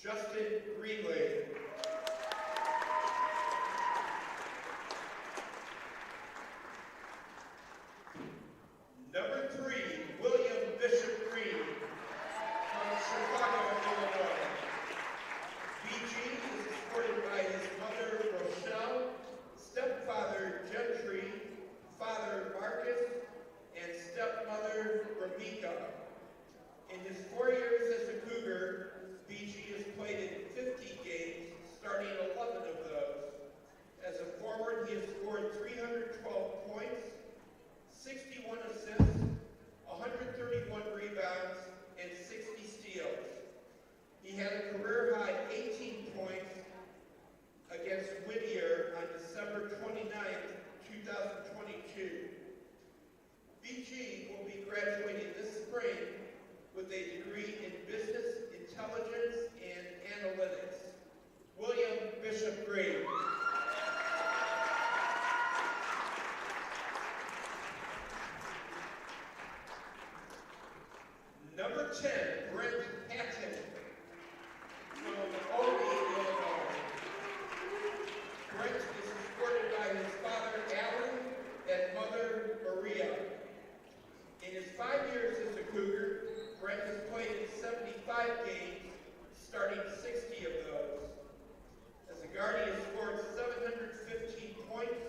Justin Greenway. Number 3, William Bishop Green from Chicago, Illinois. BG is supported by his mother, Rochelle, stepfather, Gentry, father, Marcus, and stepmother, Ramika. In his 4 years as a Cougar, BG has played in 50 games, starting 11 of those. As a forward, he has scored 312 points, 61 assists, 131 rebounds, and 60 steals. He had a career-high 18 points against Whittier on December 29th, 2022. BG will be graduating this spring with a degree in Business Intelligence and Analytics. William Bishop Green. Number 10, Brent Hatton from Albany, Illinois. Brent is supported by his father, Alan, and mother, Maria. In his 5 years as a Cougar, Brent has played in 75 games, starting 60 of those. As a guard, he has scored 715 points,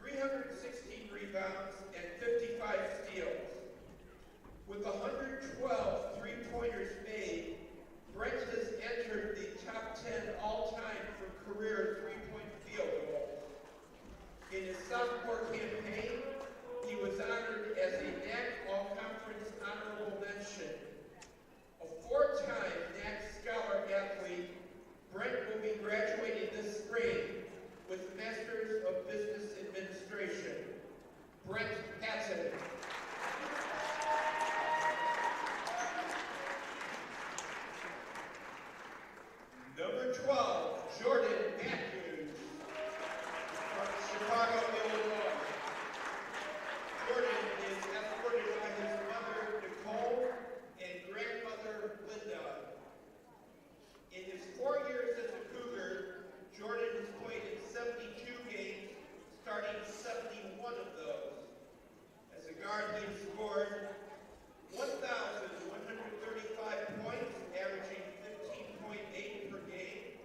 316 rebounds, and 55 steals. With 112 three-pointers made, Brent has entered the top 10 all-time for career three-point field goals. In his sophomore campaign, he was honored as a NAC All-Conference Honorable Mention. A 4-time NAC Scholar Athlete, Brent will be graduating this spring with Masters of Business Administration. Brent Hatton. Number 12, Jordan Matthews from Chicago, Illinois. Jordan is escorted by his mother, Nicole, and grandmother, Linda. In his 4 years as a Cougar, Jordan has played in 72 games, starting 71 of those. As a guard, he has scored 1,135 points, averaging 15.8 per game.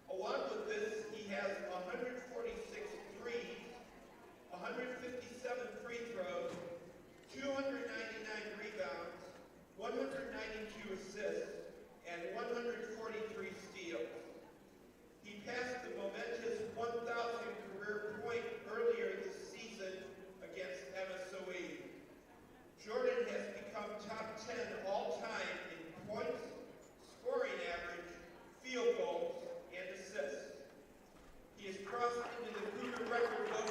Along with this, he has 146 threes, 157 free throws, 299 rebounds, 192 assists, and 143 steals. He passed the momentous 1,000 career point earlier this season against MSOE. Jordan has become top 10 all-time in points, scoring average, field goals, and assists. He has crossed into the Cougar record book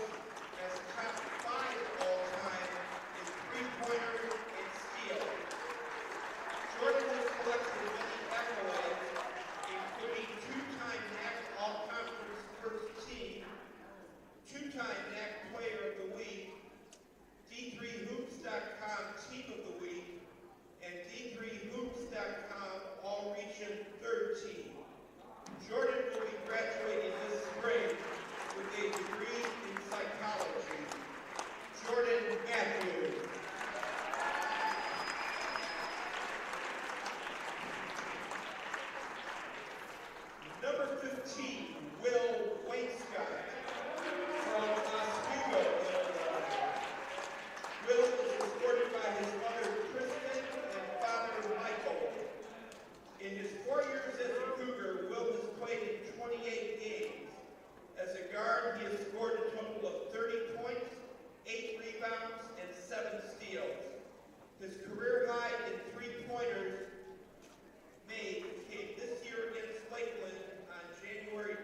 as top 5 all-time in three-pointers and steals. Jordan has collected many accolades, including 2-time NAC All-Conference First Team, 2-time NAC Player of the Week, D3Hoops.com Team of the Week, and D3Hoops.com All-Region Third Team. Jordan will be graduating this spring with a degree in psychology. Jordan Matthews. Number 15, Will Wainscott from Oswego, Illinois. Will is supported by his mother, Kristen, and father, Michael. In his 4 years as a Cougar, Will has played in 28 games. As a guard, he has scored a total of 30 points, 8 rebounds, and 7 steals. His career high in three-pointers made came this year against Lakeland on January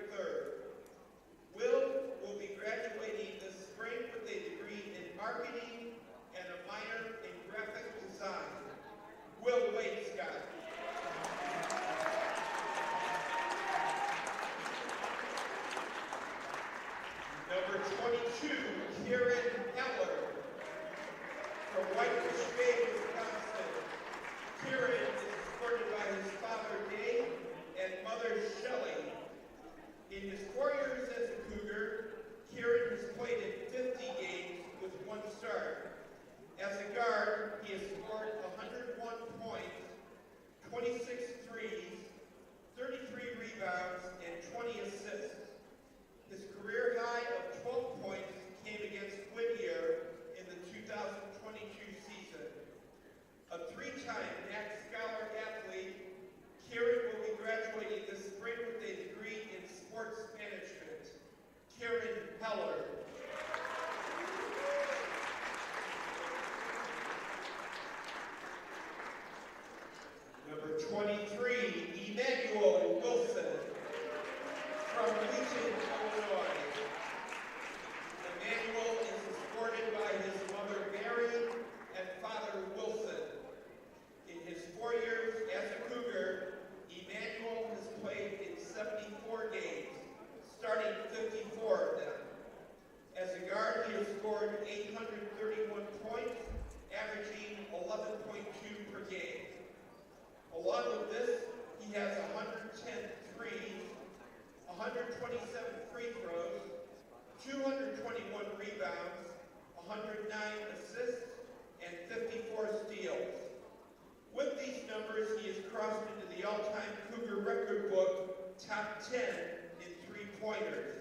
record book top 10 in three-pointers.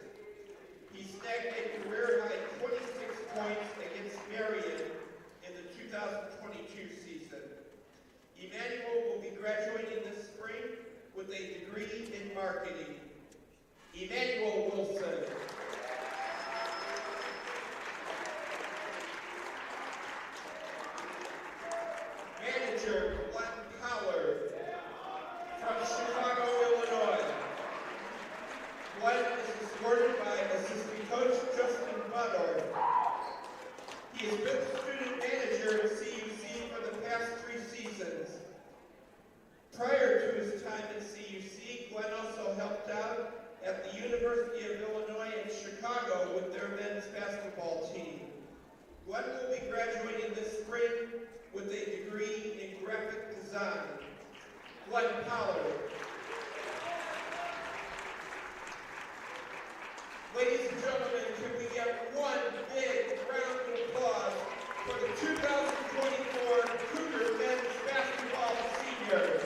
He snagged a career-high 26 points against Marion in the 2022 season. Emmanuel will be graduating this spring with a degree in marketing. Emmanuel Wilson. Manager Glenn Pollard from Chicago, Illinois. Glenn is escorted by assistant coach Justin Butter. He has been student manager at CUC for the past 3 seasons. Prior to his time at CUC, Glenn also helped out at the University of Illinois in Chicago with their men's basketball team. Glenn will be graduating this spring with a degree in graphic design. Glenn Pollard. Ladies and gentlemen, can we get one big round of applause for the 2024 Cougar men's basketball seniors?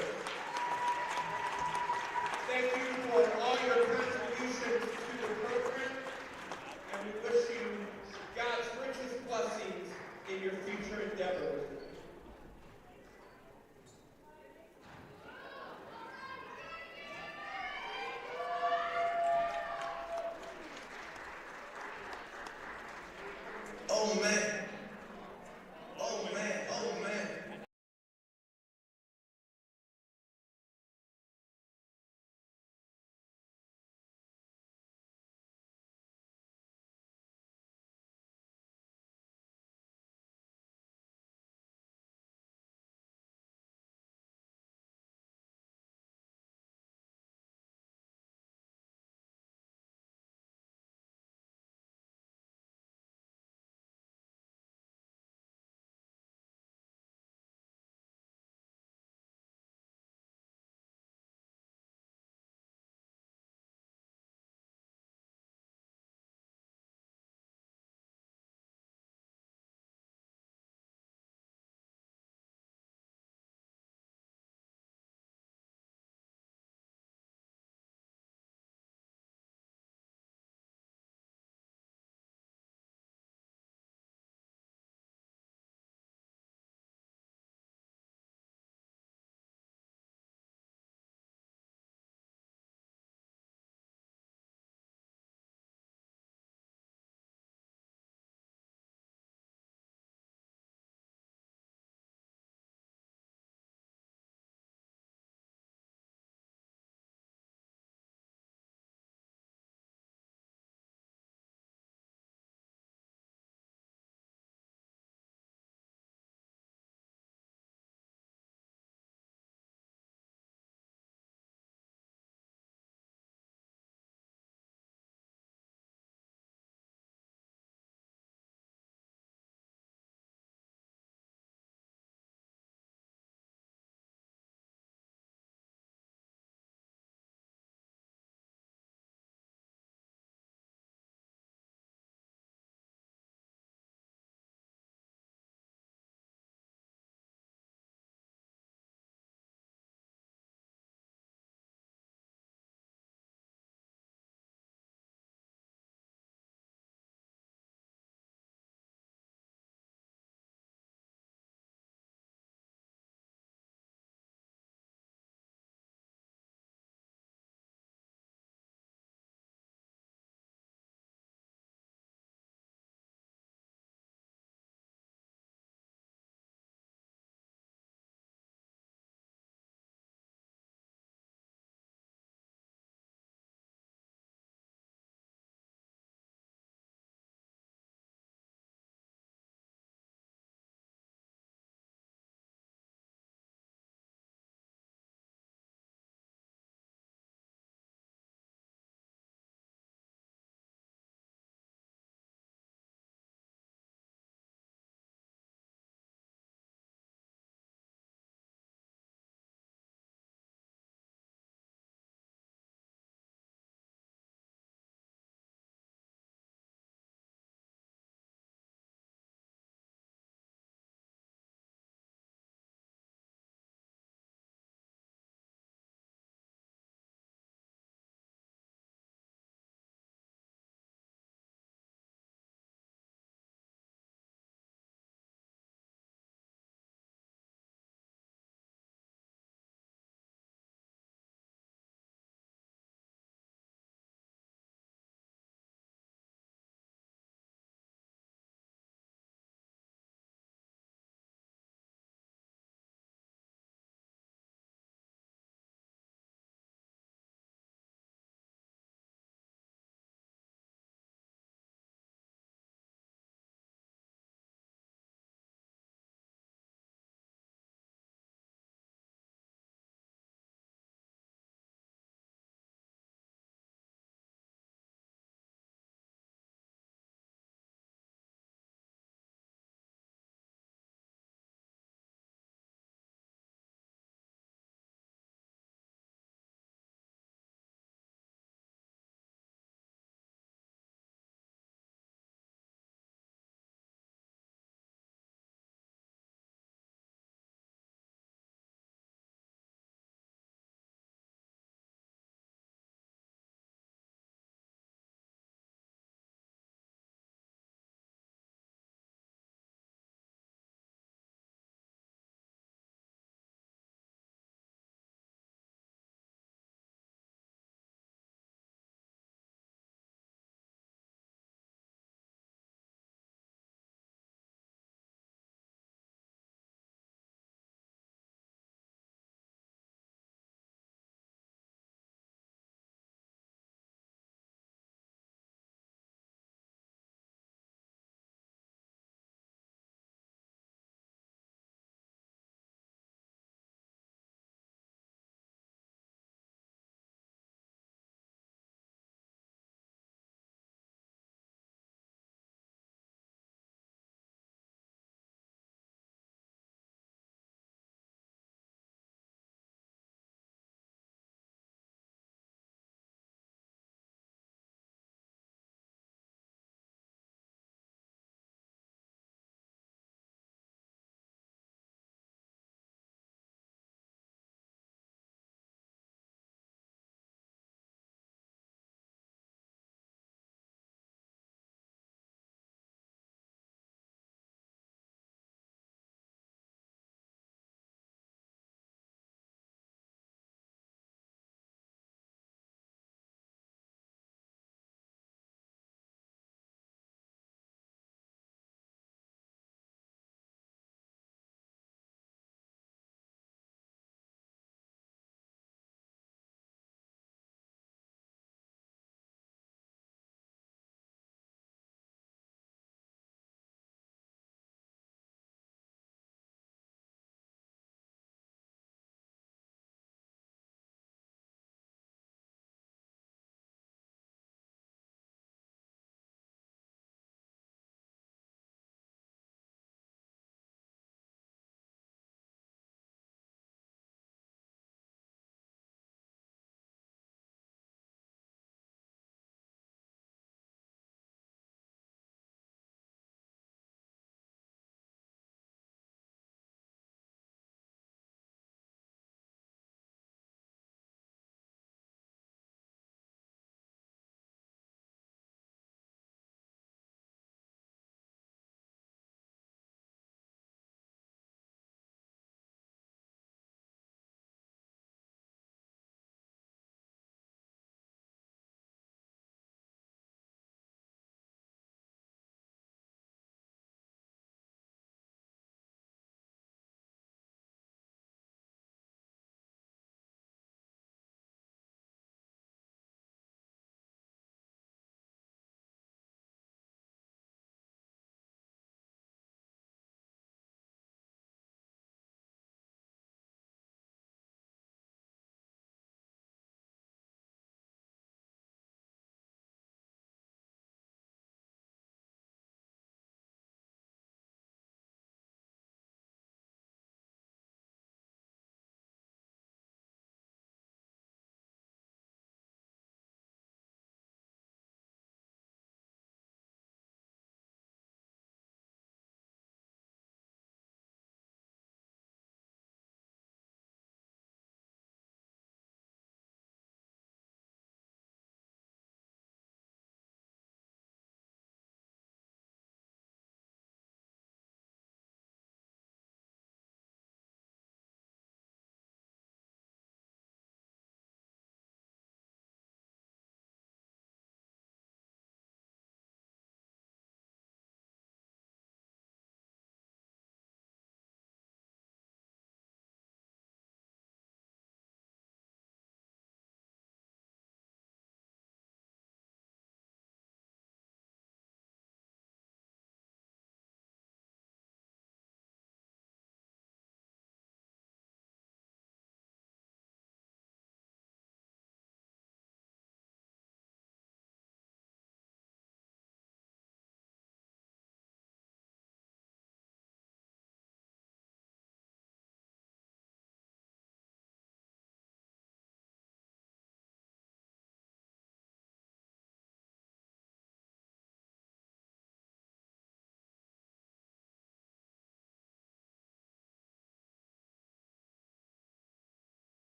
Thank you for all your contributions to the program, and we wish you God's richest blessings in your future endeavors.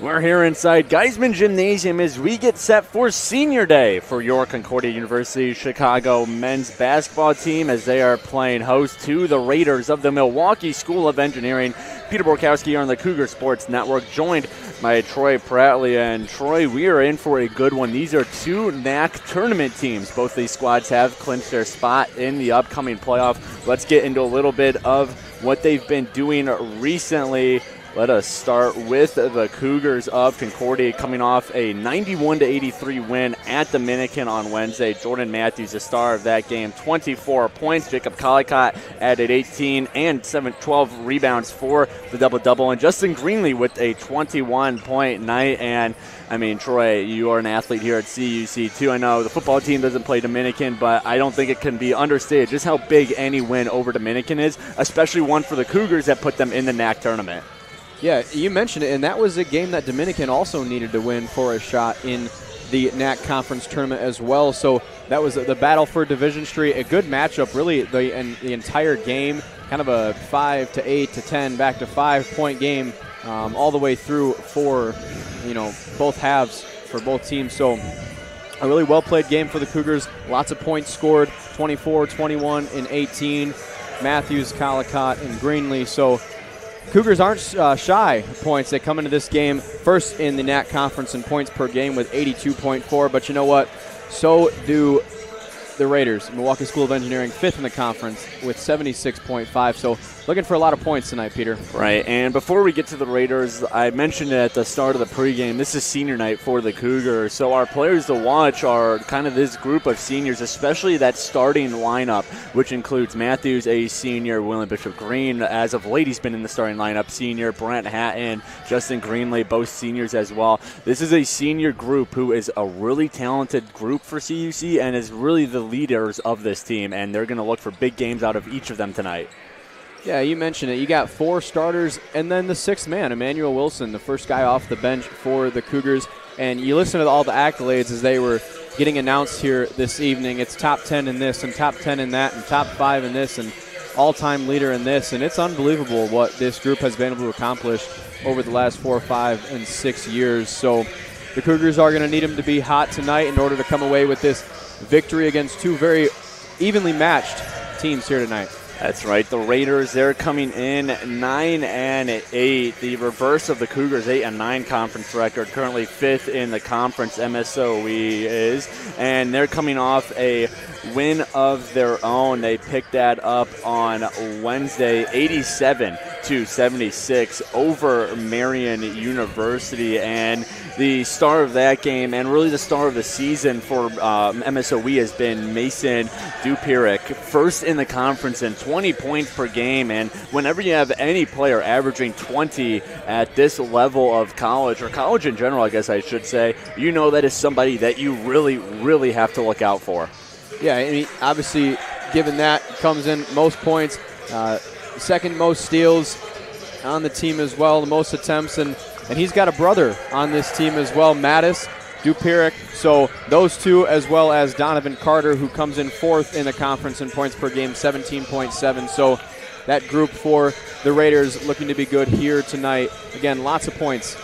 We're here inside Geisman Gymnasium as we get set for Senior Day for your Concordia University Chicago men's basketball team as they are playing host to the Raiders of the Milwaukee School of Engineering. Peter Borkowski here on the Cougar Sports Network, joined by Troy Pratley. And Troy, we are in for a good one. These are two NAC tournament teams. Both these squads have clinched their spot in the upcoming playoff. Let's get into a little bit of what they've been doing recently. Let us start with the Cougars of Concordia coming off a 91-83 win at Dominican on Wednesday. Jordan Matthews, the star of that game, 24 points. Jacob Collicott added 18 and 12 rebounds for the double-double. And Justin Greenlee with a 21-point night. And, I mean, Troy, you are an athlete here at CUC, too. I know the football team doesn't play Dominican, but I don't think it can be understated just how big any win over Dominican is, especially one for the Cougars that put them in the NAC tournament. Yeah, you mentioned it, and that was a game that Dominican also needed to win for a shot in the NAC Conference tournament as well. So that was the battle for Division Street, a good matchup, really, the entire game, kind of a 5 to 8 to 10, back to 5-point game all the way through for, both halves for both teams. So a really well-played game for the Cougars. Lots of points scored, 24, 21, and 18. Matthews, Collicott, and Greenlee. So Cougars aren't shy of points. They come into this game first in the NAC Conference in points per game with 82.4. But you know what? So do the Raiders. Milwaukee School of Engineering, 5th in the conference with 76.5. So looking for a lot of points tonight, Peter. Right, and before we get to the Raiders, I mentioned it at the start of the pregame, this is senior night for the Cougars. So our players to watch are kind of this group of seniors, especially that starting lineup, which includes Matthews, a senior, William Bishop Green, as of late he's been in the starting lineup, senior, Brent Hatton, Justin Greenlee, both seniors as well. This is a senior group who is a really talented group for CUC and is really the leaders of this team, and they're going to look for big games out of each of them tonight. Yeah, you mentioned it. You got 4 starters and then the 6th man, Emmanuel Wilson, the first guy off the bench for the Cougars. And you listen to all the accolades as they were getting announced here this evening. It's top 10 in this and top 10 in that and top 5 in this and all-time leader in this. And it's unbelievable what this group has been able to accomplish over the last 4, 5, and 6 years. So the Cougars are going to need them to be hot tonight in order to come away with this victory against 2 very evenly matched teams here tonight. That's right. The Raiders, they're coming in 9-8. The reverse of the Cougars' 8-9 conference record. Currently 5th in the conference, MSOE is. And they're coming off a win of their own. They picked that up on Wednesday, 87-76 over Marian University. And the star of that game, and really the star of the season for MSOE, has been Mason Dupirik, first in the conference in 20 points per game. And whenever you have any player averaging 20 at this level of college, or college in general, I guess I should say, you know that is somebody that you really, really have to look out for. Yeah, I mean, obviously, given that, comes in most points, second most steals on the team as well, the most attempts, and he's got a brother on this team as well, Mattis Dupirik. So those two, as well as Donovan Carter, who comes in 4th in the conference in points per game, 17.7. So that group for the Raiders looking to be good here tonight. Again, lots of points.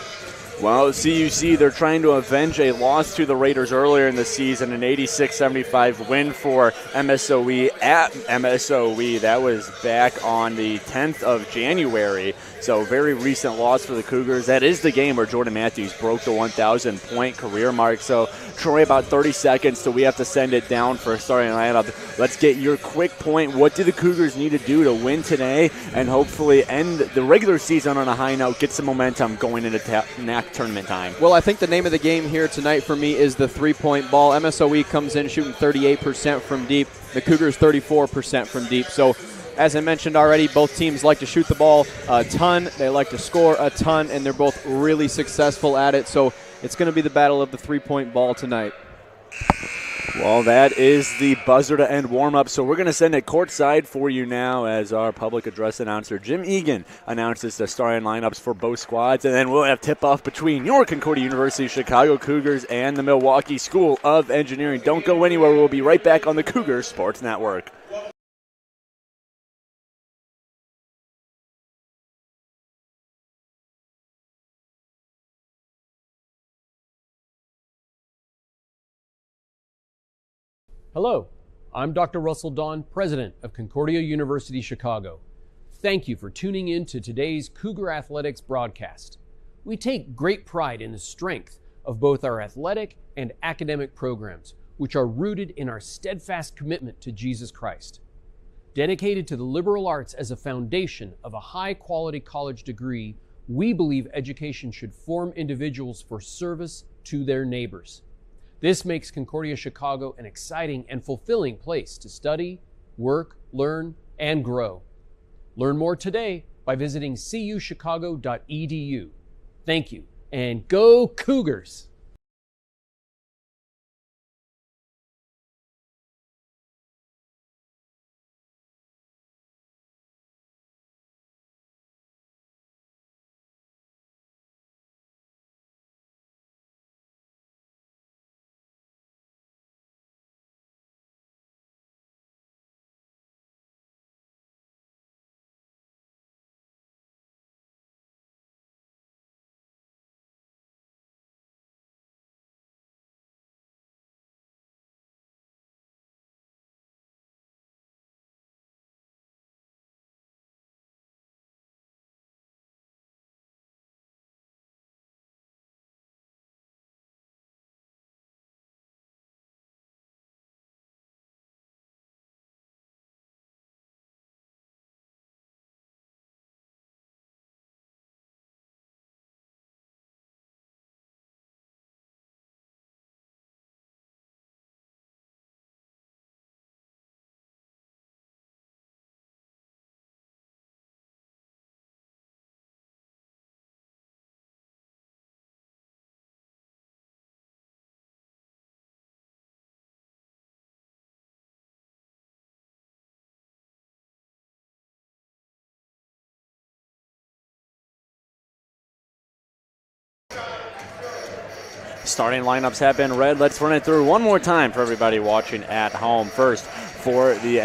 Well, CUC, they're trying to avenge a loss to the Raiders earlier in the season, an 86-75 win for MSOE at MSOE. That was back on the 10th of January, so very recent loss for the Cougars. That is the game where Jordan Matthews broke the 1,000-point career mark. So, Troy, about 30 seconds, so we have to send it down for a starting lineup. Let's get your quick point. What do the Cougars need to do to win today and hopefully end the regular season on a high note, get some momentum going into NAC tournament time? Well, I think the name of the game here tonight for me is the 3-point ball. MSOE comes in shooting 38% from deep. The Cougars 34% from deep. So, as I mentioned already, both teams like to shoot the ball a ton. They like to score a ton, and they're both really successful at it. So it's going to be the battle of the 3-point ball tonight. Well, that is the buzzer to end warm-up, so we're going to send it courtside for you now as our public address announcer, Jim Egan, announces the starting lineups for both squads, and then we'll have tip-off between your Concordia University Chicago Cougars and the Milwaukee School of Engineering. Don't go anywhere. We'll be right back on the Cougar Sports Network. Hello, I'm Dr. Russell Dawn, President of Concordia University Chicago. Thank you for tuning in to today's Cougar Athletics broadcast. We take great pride in the strength of both our athletic and academic programs, which are rooted in our steadfast commitment to Jesus Christ. Dedicated to the liberal arts as a foundation of a high-quality college degree, we believe education should form individuals for service to their neighbors. This makes Concordia Chicago an exciting and fulfilling place to study, work, learn, and grow. Learn more today by visiting cuchicago.edu. Thank you, and go Cougars! Starting lineups have been read. Let's run it through one more time for everybody watching at home. First, for the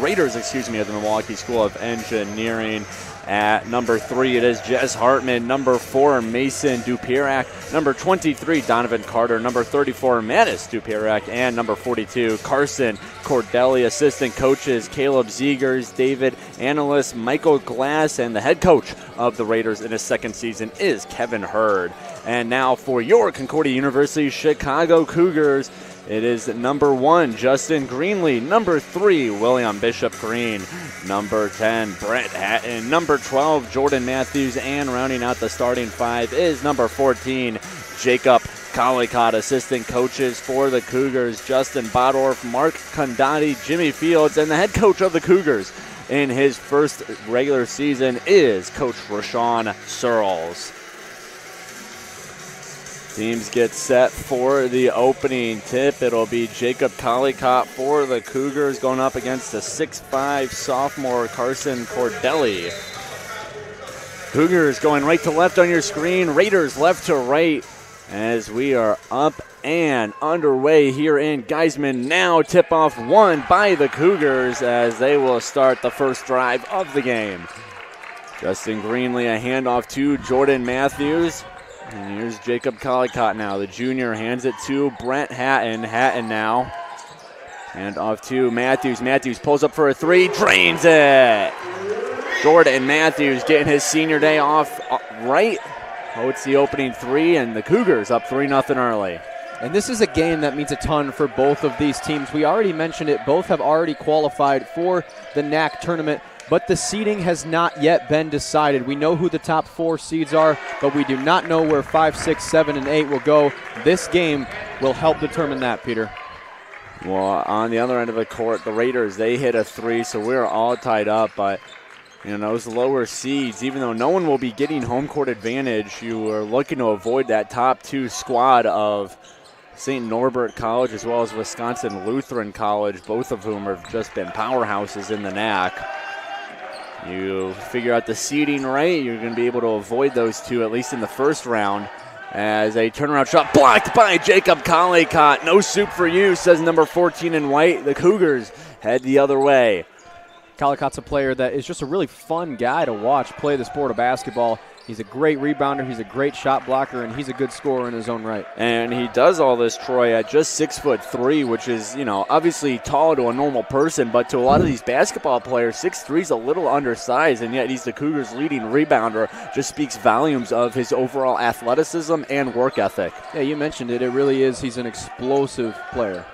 Raiders, of the Milwaukee School of Engineering. At number 3, it is Jess Hartman. Number 4, Mason Dupirak. Number 23, Donovan Carter. Number 34, Mattis Dupirak. And number 42, Carson Cordelli. Assistant coaches, Caleb Ziegers, David Analyst, Michael Glass, and the head coach of the Raiders in his second season is Kevin Hurd. And now for your Concordia University Chicago Cougars, it is number 1, Justin Greenlee. Number 3, William Bishop Green. Number 10, Brett Hatton. Number 12, Jordan Matthews. And rounding out the starting 5 is number 14, Jacob Collicott. Assistant coaches for the Cougars, Justin Bodorf, Mark Condotti, Jimmy Fields, and the head coach of the Cougars in his first regular season is Coach Rashawn Searles. Teams get set for the opening tip. It'll be Jacob Collicott for the Cougars going up against the 6'5 sophomore Carson Cordelli. Cougars going right to left on your screen. Raiders left to right as we are up and underway here in Geisman. Now tip-off won by the Cougars as they will start the first drive of the game. Justin Greenlee, a handoff to Jordan Matthews. And here's Jacob Collicott now. The junior hands it to Brent Hatton. Hatton now. Hand off to Matthews. Matthews pulls up for a 3. Drains it. Jordan Matthews getting his senior day off right. Oh, it's the opening 3, and the Cougars up 3-0 early. And this is a game that means a ton for both of these teams. We already mentioned it. Both have already qualified for the NAC tournament, but the seeding has not yet been decided. We know who the top 4 seeds are, but we do not know where 5, 6, 7, and 8 will go. This game will help determine that, Peter. Well, on the other end of the court, the Raiders, they hit a 3, so we're all tied up. But, those lower seeds, even though no one will be getting home court advantage, you are looking to avoid that top 2 squad of St. Norbert College as well as Wisconsin Lutheran College, both of whom have just been powerhouses in the NAC. You figure out the seeding right, you're going to be able to avoid those 2, at least in the first round, as a turnaround shot blocked by Jacob Collicott. No soup for you, says number 14 in white. The Cougars head the other way. Collicott's a player that is just a really fun guy to watch play the sport of basketball. He's a great rebounder, he's a great shot blocker, and he's a good scorer in his own right. And he does all this, Troy, at just 6'3", which is, obviously tall to a normal person, but to a lot of these basketball players, 6'3" is a little undersized, and yet he's the Cougars' leading rebounder. Just speaks volumes of his overall athleticism and work ethic. Yeah, you mentioned it. It really is. He's an explosive player.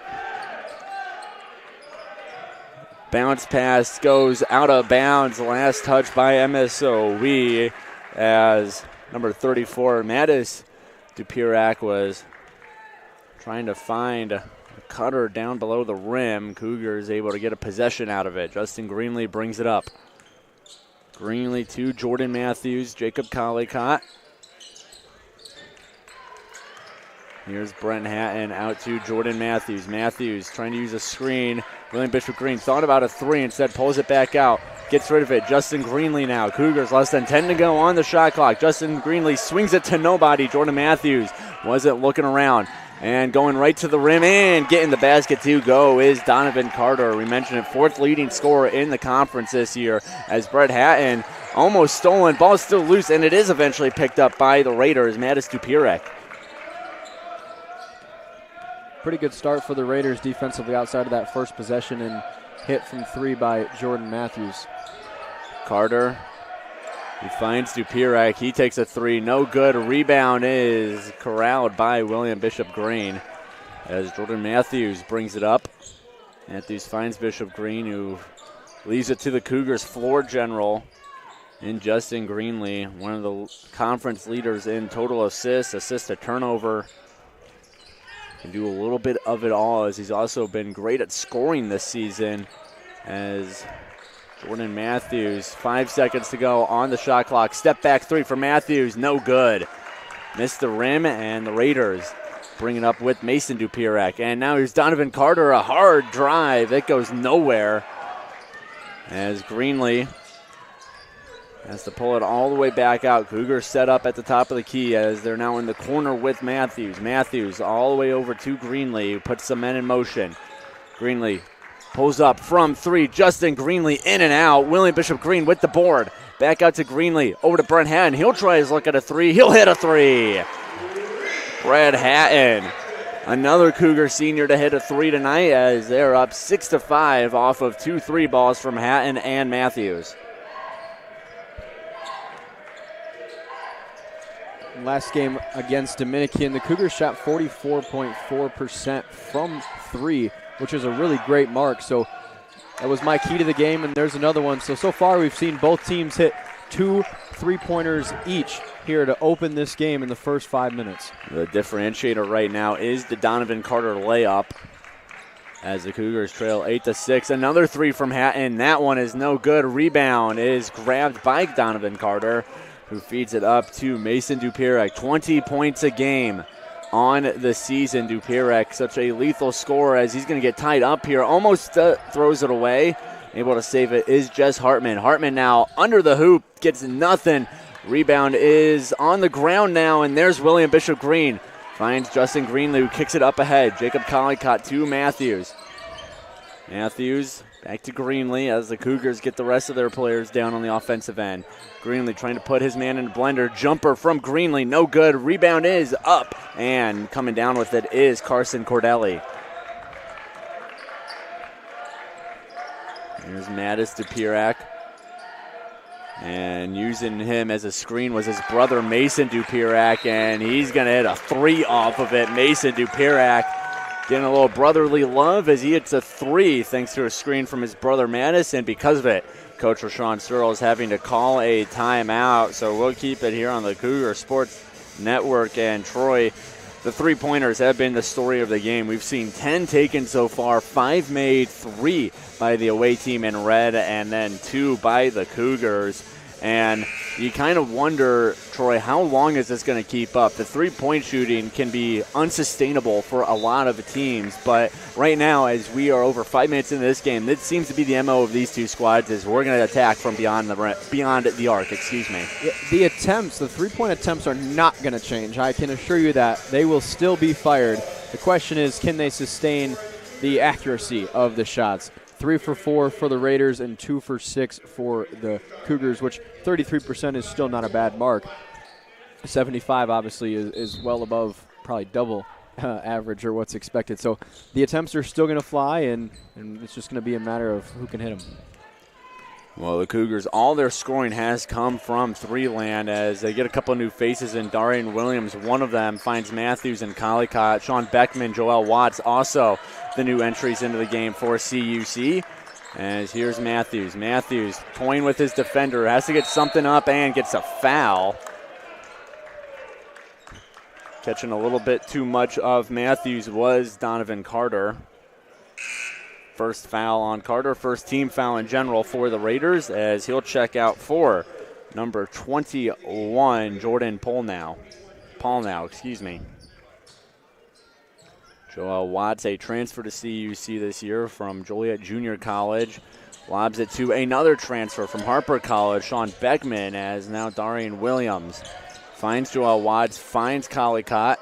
Bounce pass goes out of bounds. Last touch by MSOE. As number 34, Mattis Dupirak was trying to find a cutter down below the rim. Cougars able to get a possession out of it. Justin Greenlee brings it up. Greenlee to Jordan Matthews, Jacob Collicott. Here's Brent Hatton out to Jordan Matthews. Matthews trying to use a screen. William Bishop Green thought about a three, instead pulls it back out. Gets rid of it. Justin Greenlee now. Cougars less than 10 to go on the shot clock. Justin Greenlee swings it to nobody. Jordan Matthews wasn't looking around. And going right to the rim and getting the basket to go is Donovan Carter. We mentioned it, fourth leading scorer in the conference this year, as Brett Hatton almost stolen. Ball still loose, and it is eventually picked up by the Raiders. Mattis Dupirak. Pretty good start for the Raiders defensively outside of that first possession, and hit from three by Jordan Matthews. Carter, he finds Dupirak. He takes a three. No good. Rebound is corralled by William Bishop Green as Jordan Matthews brings it up. Matthews finds Bishop Green, who leaves it to the Cougars floor general in Justin Greenlee, one of the conference leaders in total assists, assist to turnover. Can do a little bit of it all, as he's also been great at scoring this season. As Jordan Matthews, 5 seconds to go on the shot clock. Step back three for Matthews, no good. Missed the rim, and the Raiders bring it up with Mason Dupirak. And now here's Donovan Carter, a hard drive. It goes nowhere, as Greenlee has to pull it all the way back out. Cougars set up at the top of the key as they're now in the corner with Matthews. Matthews all the way over to Greenlee, who puts some men in motion. Greenlee pulls up from three. Justin Greenlee in and out. William Bishop Green with the board. Back out to Greenlee. Over to Brent Hatton. He'll try his look at a three. He'll hit a three. Brent Hatton, another Cougar senior, to hit a three tonight, as they're up 6-5 off of 2 3 balls from Hatton and Matthews. Last game against Dominican, the Cougars shot 44.4% from three, which is a really great mark. So that was my key to the game, and there's another one. So far we've seen both teams hit 2 3-pointers each here to open this game in the first 5 minutes. The differentiator right now is the Donovan Carter layup, as the Cougars trail 8-6. Another three from Hatton. That one is no good. Rebound is grabbed by Donovan Carter, who feeds it up to Mason Dupirak. 20 points a game on the season. Dupirak, such a lethal scorer, as he's going to get tied up here. Almost throws it away. Able to save it is Jess Hartman. Hartman now under the hoop, gets nothing. Rebound is on the ground now, and there's William Bishop Green. Finds Justin Greenlee, who kicks it up ahead. Jacob Collicott to Matthews. Matthews back to Greenlee as the Cougars get the rest of their players down on the offensive end. Greenlee trying to put his man in a blender. Jumper from Greenlee, no good. Rebound is up, and coming down with it is Carson Cordelli. Here's Mattis Dupirak. And using him as a screen was his brother Mason Dupirak, and he's going to hit a three off of it. Mason Dupirak getting a little brotherly love as he hits a three thanks to a screen from his brother Mattis, and because of it, Coach Rashawn Searle is having to call a timeout. So we'll keep it here on the Cougar Sports Network. And Troy, the three-pointers have been the story of the game. We've seen 10 taken so far, 5 made, 3 by the away team in red, and then 2 by the Cougars. And you kind of wonder, Troy, how long is this going to keep up? The three-point shooting can be unsustainable for a lot of teams, but right now, as we are over 5 minutes into this game, this seems to be the MO of these two squads, is we're going to attack from beyond the arc. The attempts, the three-point attempts are not going to change. I can assure you that. They will still be fired. The question is, can they sustain the accuracy of the shots? 3 for 4 for the Raiders and 2 for 6 for the Cougars, which 33% is still not a bad mark. 75 obviously is well above probably double average or what's expected. So the attempts are still going to fly, and it's just going to be a matter of who can hit them. Well, the Cougars, all their scoring has come from three-land as they get a couple of new faces in. Darian Williams, one of them, finds Matthews and Collicott. Sean Beckman, Joel Watts, also the new entries into the game for CUC. As here's Matthews. Matthews toying with his defender, has to get something up and gets a foul. Catching a little bit too much of Matthews was Donovan Carter. First foul on Carter, first team foul in general for the Raiders as he'll check out for number 21, Jordan Paulnow. Joel Watts, a transfer to CUC this year from Joliet Junior College. Lobs it to another transfer from Harper College, Sean Beckman, as now Darian Williams finds Joel Watts, finds Collicott.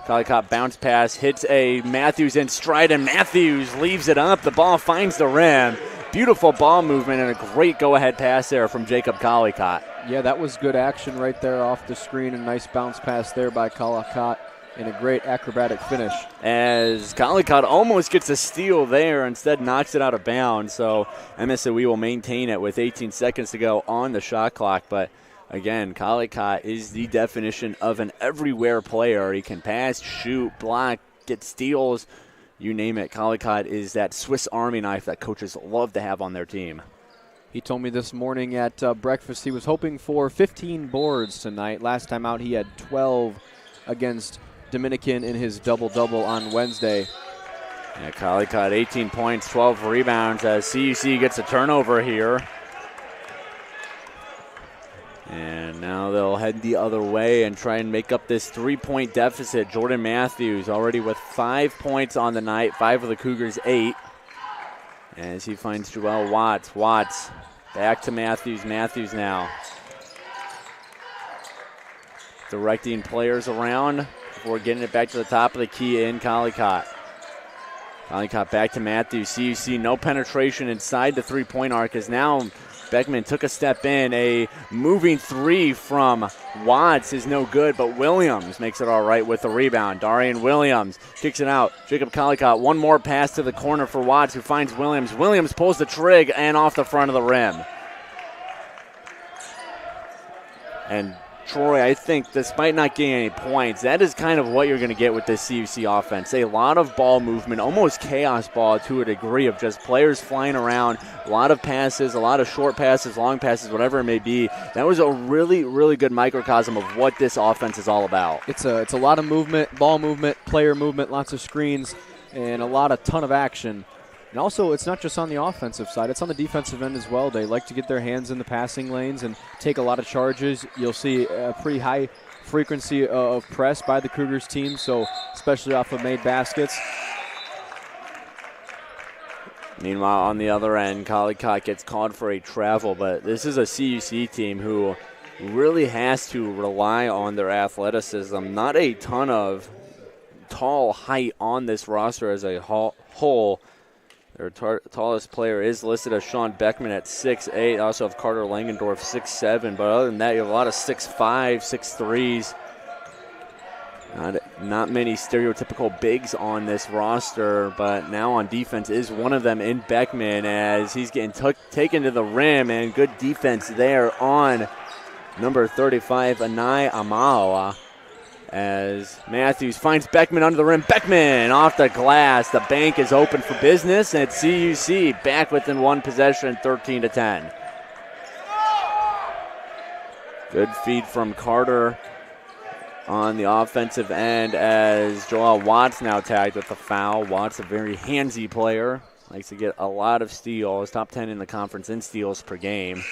Collicott bounce pass, hits a Matthews in stride, and Matthews leaves it up. The ball finds the rim. Beautiful ball movement and a great go-ahead pass there from Jacob Collicott. Yeah, that was good action right there off the screen. A nice bounce pass there by Collicott and a great acrobatic finish. As Collicott almost gets a steal there, instead knocks it out of bounds. So MSOE will maintain it with 18 seconds to go on the shot clock, but again, Collicott is the definition of an everywhere player. He can pass, shoot, block, get steals, you name it. Collicott is that Swiss Army knife that coaches love to have on their team. He told me this morning at breakfast he was hoping for 15 boards tonight. Last time out he had 12 against Dominican in his double-double on Wednesday. Yeah, Collicott 18 points, 12 rebounds as CUC gets a turnover here. And now they'll head the other way and try and make up this 3-point deficit. Jordan Matthews already with 5 points on the night, 5 of the Cougars' 8. As he finds Joel Watts. Watts back to Matthews. Matthews now directing players around before getting it back to the top of the key in Collicott. Collicott back to Matthews. CUC no penetration inside the 3-point arc as now Beckman took a step in. A moving three from Watts is no good, but Williams makes it all right with the rebound. Darian Williams kicks it out. Jacob Collicott, one more pass to the corner for Watts, who finds Williams. Williams pulls the trig and off the front of the rim. And Troy, I think, despite not getting any points, that is kind of what you're going to get with this CUC offense. A lot of ball movement, almost chaos ball to a degree of just players flying around, a lot of passes, a lot of short passes, long passes, whatever it may be. That was a really, really good microcosm of what this offense is all about. It's a lot of movement, ball movement, player movement, lots of screens, and a ton of action. And also, it's not just on the offensive side. It's on the defensive end as well. They like to get their hands in the passing lanes and take a lot of charges. You'll see a pretty high frequency of press by the Cougars team, so especially off of made baskets. Meanwhile, on the other end, Collicott gets called for a travel, but this is a CUC team who really has to rely on their athleticism. Not a ton of tall height on this roster as a whole. Their tallest player is listed as Sean Beckman at 6'8". Also have Carter Langendorf 6'7". But other than that, you have a lot of 6'5", 6'3s. Not many stereotypical bigs on this roster, but now on defense is one of them in Beckman as he's getting taken to the rim, and good defense there on number 35, Anai Amaoa. As Matthews finds Beckman under the rim. Beckman off the glass. The bank is open for business, and CUC back within one possession, 13-10. Good feed from Carter on the offensive end as Joel Watts now tagged with the foul. Watts, a very handsy player, likes to get a lot of steals. Top 10 in the conference in steals per game,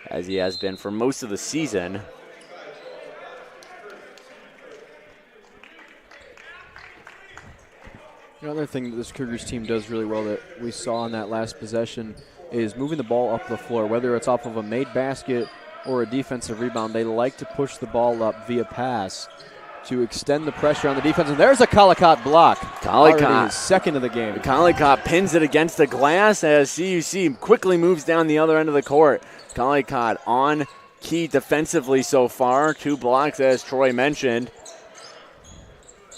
as he has been for most of the season. Another thing that this Cougars team does really well that we saw in that last possession is moving the ball up the floor, whether it's off of a made basket or a defensive rebound. They like to push the ball up via pass. to extend the pressure on the defense. And there's a Collicott block. Collicott. Already his second of the game. Collicott pins it against the glass as CUC quickly moves down the other end of the court. Collicott on key defensively so far. 2 blocks, as Troy mentioned.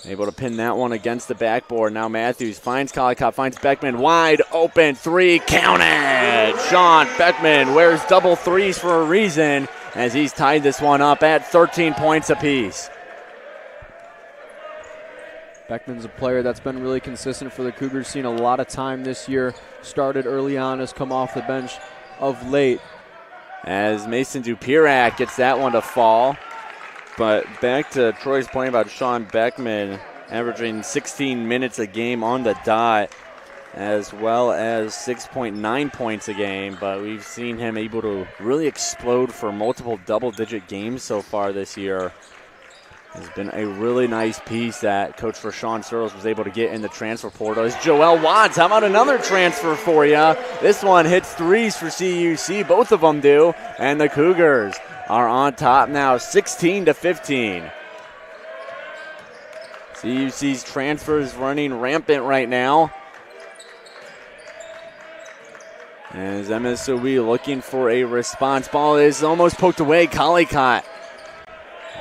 Able to pin that one against the backboard. Now Matthews finds Collicott, finds Beckman. Wide open 3, counted! Sean Beckman wears double threes for a reason as he's tied this one up at 13 points apiece. Beckman's a player that's been really consistent for the Cougars, seen a lot of time this year. Started early on, has come off the bench of late. As Mason Dupirak gets that one to fall. But back to Troy's point about Sean Beckman averaging 16 minutes a game on the dot, as well as 6.9 points a game. But we've seen him able to really explode for multiple double-digit games so far this year. Has been a really nice piece that Coach Rashawn Searles was able to get in the transfer portal. Is Joel Watts. How about another transfer for you? This one hits threes for CUC. Both of them do. And the Cougars are on top now, 16-15. CUC's transfers running rampant right now. As MSOE looking for a response. Ball is almost poked away. Collicott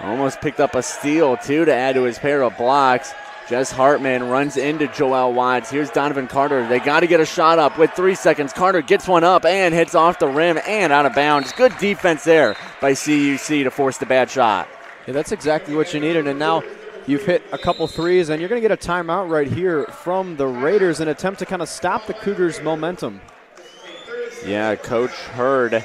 almost picked up a steal, too, to add to his pair of blocks. Jess Hartman runs into Joel Watts. Here's Donovan Carter. They got to get a shot up with 3 seconds. Carter gets one up and hits off the rim and out of bounds. Good defense there by CUC to force the bad shot. Yeah, that's exactly what you needed. And now you've hit a couple threes, and you're going to get a timeout right here from the Raiders, an attempt to kind of stop the Cougars' momentum. Yeah, Coach Hurd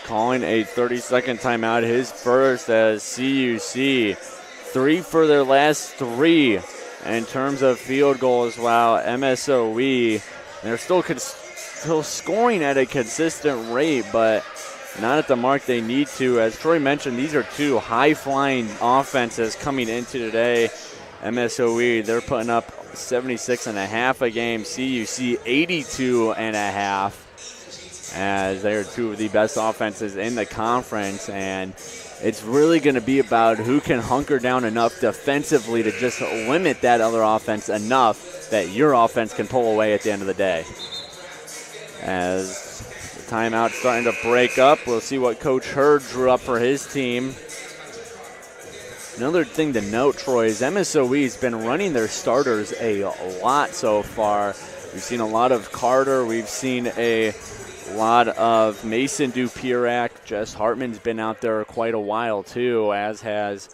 calling a 30-second timeout, his first, as CUC 3 for their last 3 in terms of field goals, while MSOE, they're still scoring at a consistent rate, but not at the mark they need to. As Troy mentioned, these are 2 high-flying offenses coming into today. MSOE, they're putting up 76.5 a game, CUC 82.5. as they're 2 of the best offenses in the conference, and it's really going to be about who can hunker down enough defensively to just limit that other offense enough that your offense can pull away at the end of the day. As the timeout's starting to break up, we'll see what Coach Hurd drew up for his team. Another thing to note, Troy, is MSOE's been running their starters a lot so far. We've seen a lot of Carter. We've seen a lot of Mason Dupirak. Jess Hartman's been out there quite a while, too, as has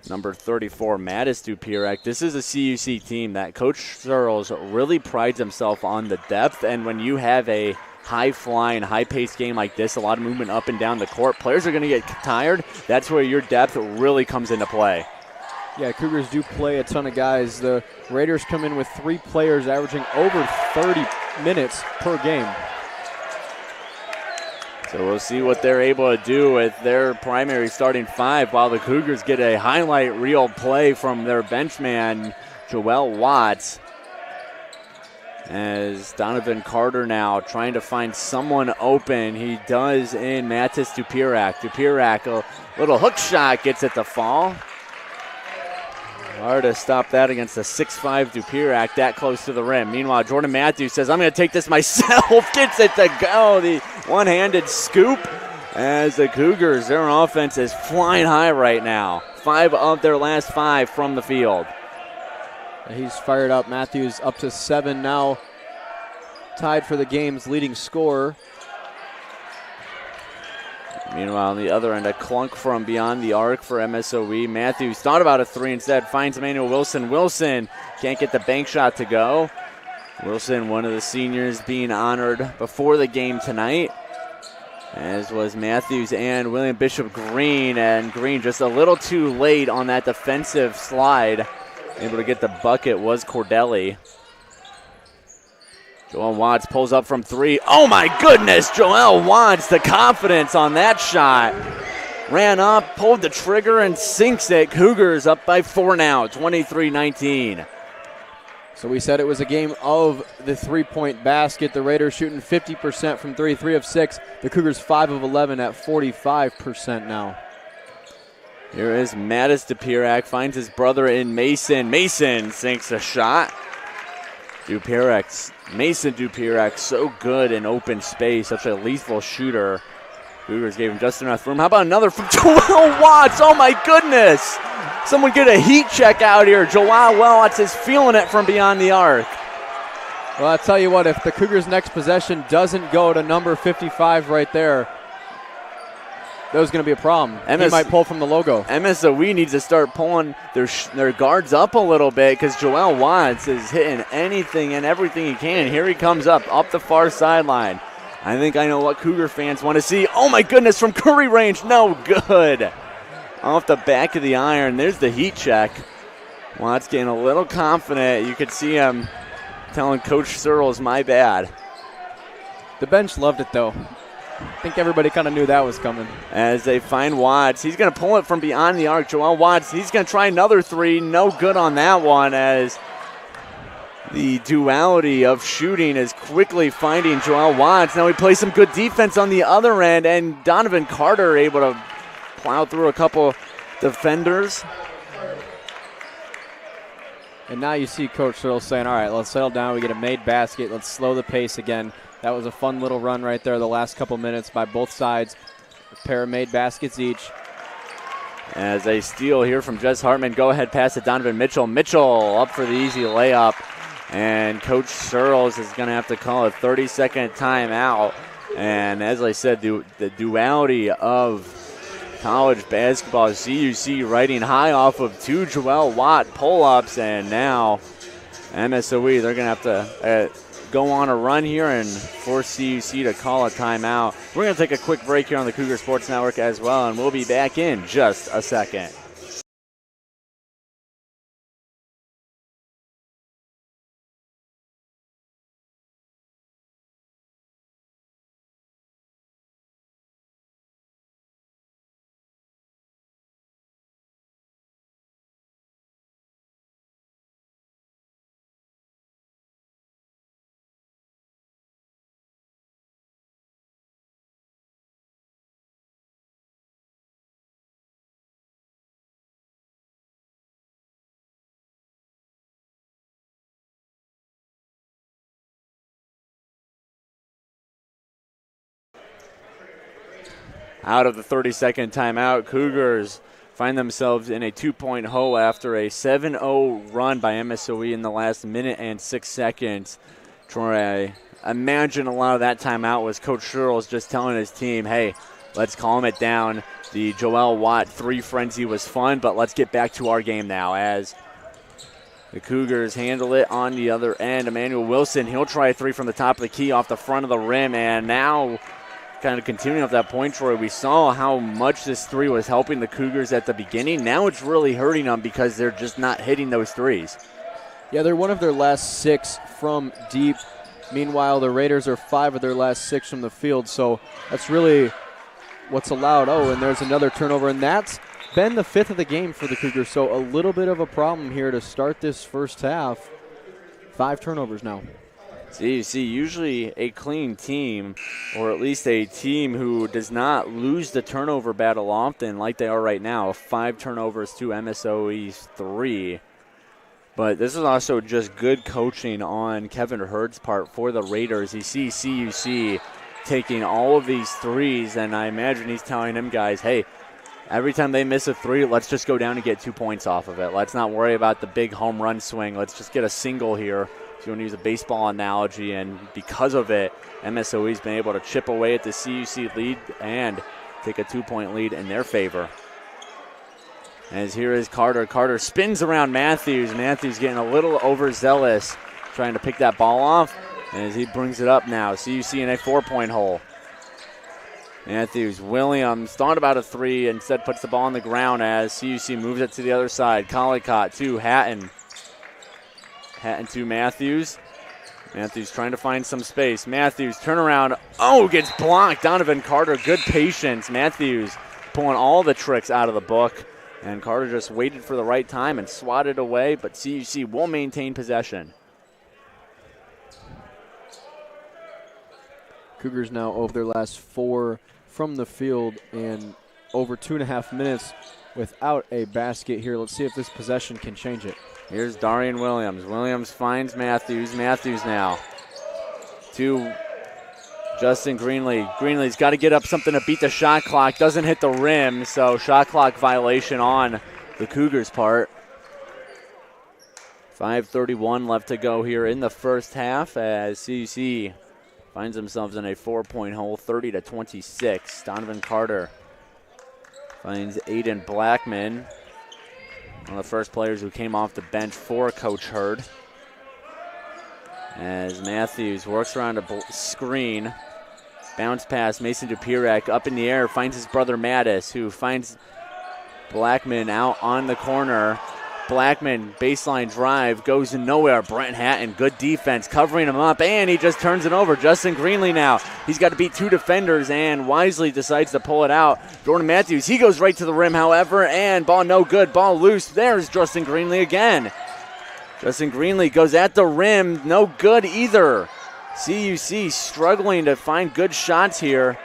number 34, Mattis Dupirak. This is a CUC team that Coach Searles really prides himself on the depth, and when you have a high-flying, high-paced game like this, a lot of movement up and down the court, players are going to get tired. That's where your depth really comes into play. Yeah, Cougars do play a ton of guys. The Raiders come in with 3 players averaging over 30 minutes per game. So we'll see what they're able to do with their primary starting 5, while the Cougars get a highlight reel play from their benchman, Joel Watts. As Donovan Carter now trying to find someone open. He does in Mattis Dupirak. Dupirak, a little hook shot, gets it to fall. Hard to stop that against a 6'5 Dupirak that close to the rim. Meanwhile, Jordan Matthews says, I'm going to take this myself. Gets it to go. The one-handed scoop as the Cougars, their offense is flying high right now. 5 of their last 5 from the field. He's fired up. Matthews up to 7 now. Tied for the game's leading scorer. Meanwhile, on the other end, a clunk from beyond the arc for MSOE. Matthews thought about a 3 instead, finds Emmanuel Wilson. Wilson can't get the bank shot to go. Wilson, one of the seniors, being honored before the game tonight, as was Matthews and William Bishop Green. And Green just a little too late on that defensive slide. Able to get the bucket was Cordelli. Joel Watts pulls up from 3. Oh my goodness, Joel Watts, the confidence on that shot. Ran up, pulled the trigger, and sinks it. Cougars up by 4 now, 23-19. So we said it was a game of the 3-point basket. The Raiders shooting 50% from 3 of 6. The Cougars 5 of 11 at 45% now. Here is Mattis Dupirak, finds his brother in Mason. Mason sinks a shot. Mason Dupirak, so good in open space, such a lethal shooter. Cougars gave him just enough room. How about another from Joel Watts? Oh my goodness! Someone get a heat check out here. Joel Watts is feeling it from beyond the arc. Well, I'll tell you what, if the Cougars' next possession doesn't go to number 55 right there, there's going to be a problem. He might pull from the logo. MSOE needs to start pulling their guards up a little bit because Joel Watts is hitting anything and everything he can. Here he comes up the far sideline. I think I know what Cougar fans want to see. Oh my goodness, from Curry range, no good. Off the back of the iron, there's the heat check. Watts getting a little confident. You could see him telling Coach Searles, my bad. The bench loved it though. I think everybody kind of knew that was coming. As they find Watts, he's going to pull it from beyond the arc. Joel Watts, he's going to try another three. No good on that one, as the duality of shooting is quickly finding Joel Watts. Now he plays some good defense on the other end, and Donovan Carter able to plow through a couple defenders. And now you see Coach Searles saying, all right, let's settle down. We get a made basket. Let's slow the pace again. That was a fun little run right there the last couple minutes by both sides. A pair of made baskets each. As they steal here from Jess Hartman, go ahead pass to Donovan Mitchell. Mitchell up for the easy layup. And Coach Searles is going to have to call a 30-second timeout. And as I said, the duality of college basketball, CUC riding high off of two Joel Watt pull-ups. And now MSOE, they're going to have to go on a run here and force CUC to call a timeout. We're going to take a quick break here on the Cougar Sports Network as well, and we'll be back in just a second. Out of the 30-second timeout, Cougars find themselves in a 2-point hole after a 7-0 run by MSOE in the last minute and 6 seconds. Troy, I imagine a lot of that timeout was Coach Searles just telling his team, hey, let's calm it down. The Joel Watt 3 frenzy was fun, but let's get back to our game now, as the Cougars handle it on the other end. Emmanuel Wilson, he'll try a 3 from the top of the key off the front of the rim, and now kind of continuing off that point, Troy, we saw how much this 3 was helping the Cougars at the beginning. Now it's really hurting them because they're just not hitting those 3s. Yeah, they're one of their last 6 from deep. Meanwhile, the Raiders are 5 of their last 6 from the field, so that's really what's allowed. Oh, and there's another turnover, and that's been the 5th of the game for the Cougars, so a little bit of a problem here to start this first half. 5 turnovers now. See, usually a clean team, or at least a team who does not lose the turnover battle often like they are right now. 5 turnovers to MSOE's 3. But this is also just good coaching on Kevin Hurd's part for the Raiders. He sees CUC taking all of these 3s, and I imagine he's telling them guys, hey, every time they miss a 3, let's just go down and get 2 points off of it. Let's not worry about the big home run swing. Let's just get a single here. If you want to use a baseball analogy, and because of it, MSOE's been able to chip away at the CUC lead and take a 2-point lead in their favor. As here is Carter. Carter spins around Matthews. Matthews getting a little overzealous, trying to pick that ball off, and as he brings it up now, CUC in a 4-point hole. Matthews, Williams thought about a 3, instead puts the ball on the ground as CUC moves it to the other side. Collicott to Hatton. Hatton to Matthews. Matthews trying to find some space. Matthews, turnaround. Oh, gets blocked. Donovan Carter, good patience. Matthews pulling all the tricks out of the book. And Carter just waited for the right time and swatted away, but CUC will maintain possession. Cougars now over their last 4 from the field, and over 2.5 minutes without a basket here. Let's see if this possession can change it. Here's Darian Williams. Williams finds Matthews. Matthews now to Justin Greenlee. Greenlee's got to get up something to beat the shot clock. Doesn't hit the rim, so shot clock violation on the Cougars' part. 5:31 left to go here in the first half as CUC finds themselves in a 4-point hole, 30-26. Donovan Carter finds Aiden Blackman, one of the first players who came off the bench for Coach Hurd. As Matthews works around a screen, bounce pass, Mason Dupirac up in the air, finds his brother Mattis, who finds Blackman out on the corner. Blackman, baseline drive, goes nowhere. Brent Hatton, good defense, covering him up, and he just turns it over. Justin Greenlee now. He's got to beat two defenders and wisely decides to pull it out. Jordan Matthews, he goes right to the rim, however, and ball no good, ball loose. There's Justin Greenlee again. Justin Greenlee goes at the rim, no good either. CUC struggling to find good shots here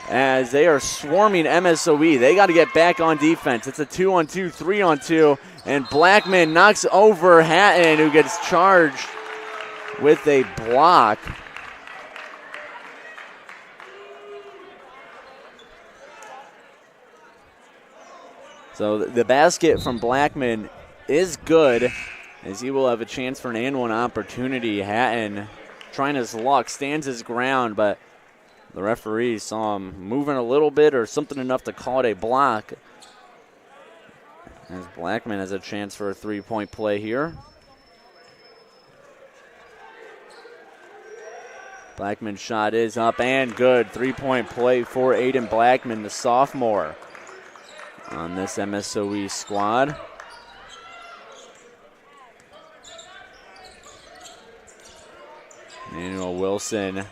as they are swarming MSOE. They got to get back on defense. It's a 2-on-2, 3-on-2, and Blackman knocks over Hatton, who gets charged with a block. So the basket from Blackman is good, as he will have a chance for an and-one opportunity. Hatton trying his luck, stands his ground, but the referee saw him moving a little bit or something enough to call it a block. As Blackman has a chance for a three-point play here. Blackman's shot is up and good. Three-point play for Aiden Blackman, the sophomore, on this MSOE squad. Emmanuel Wilson,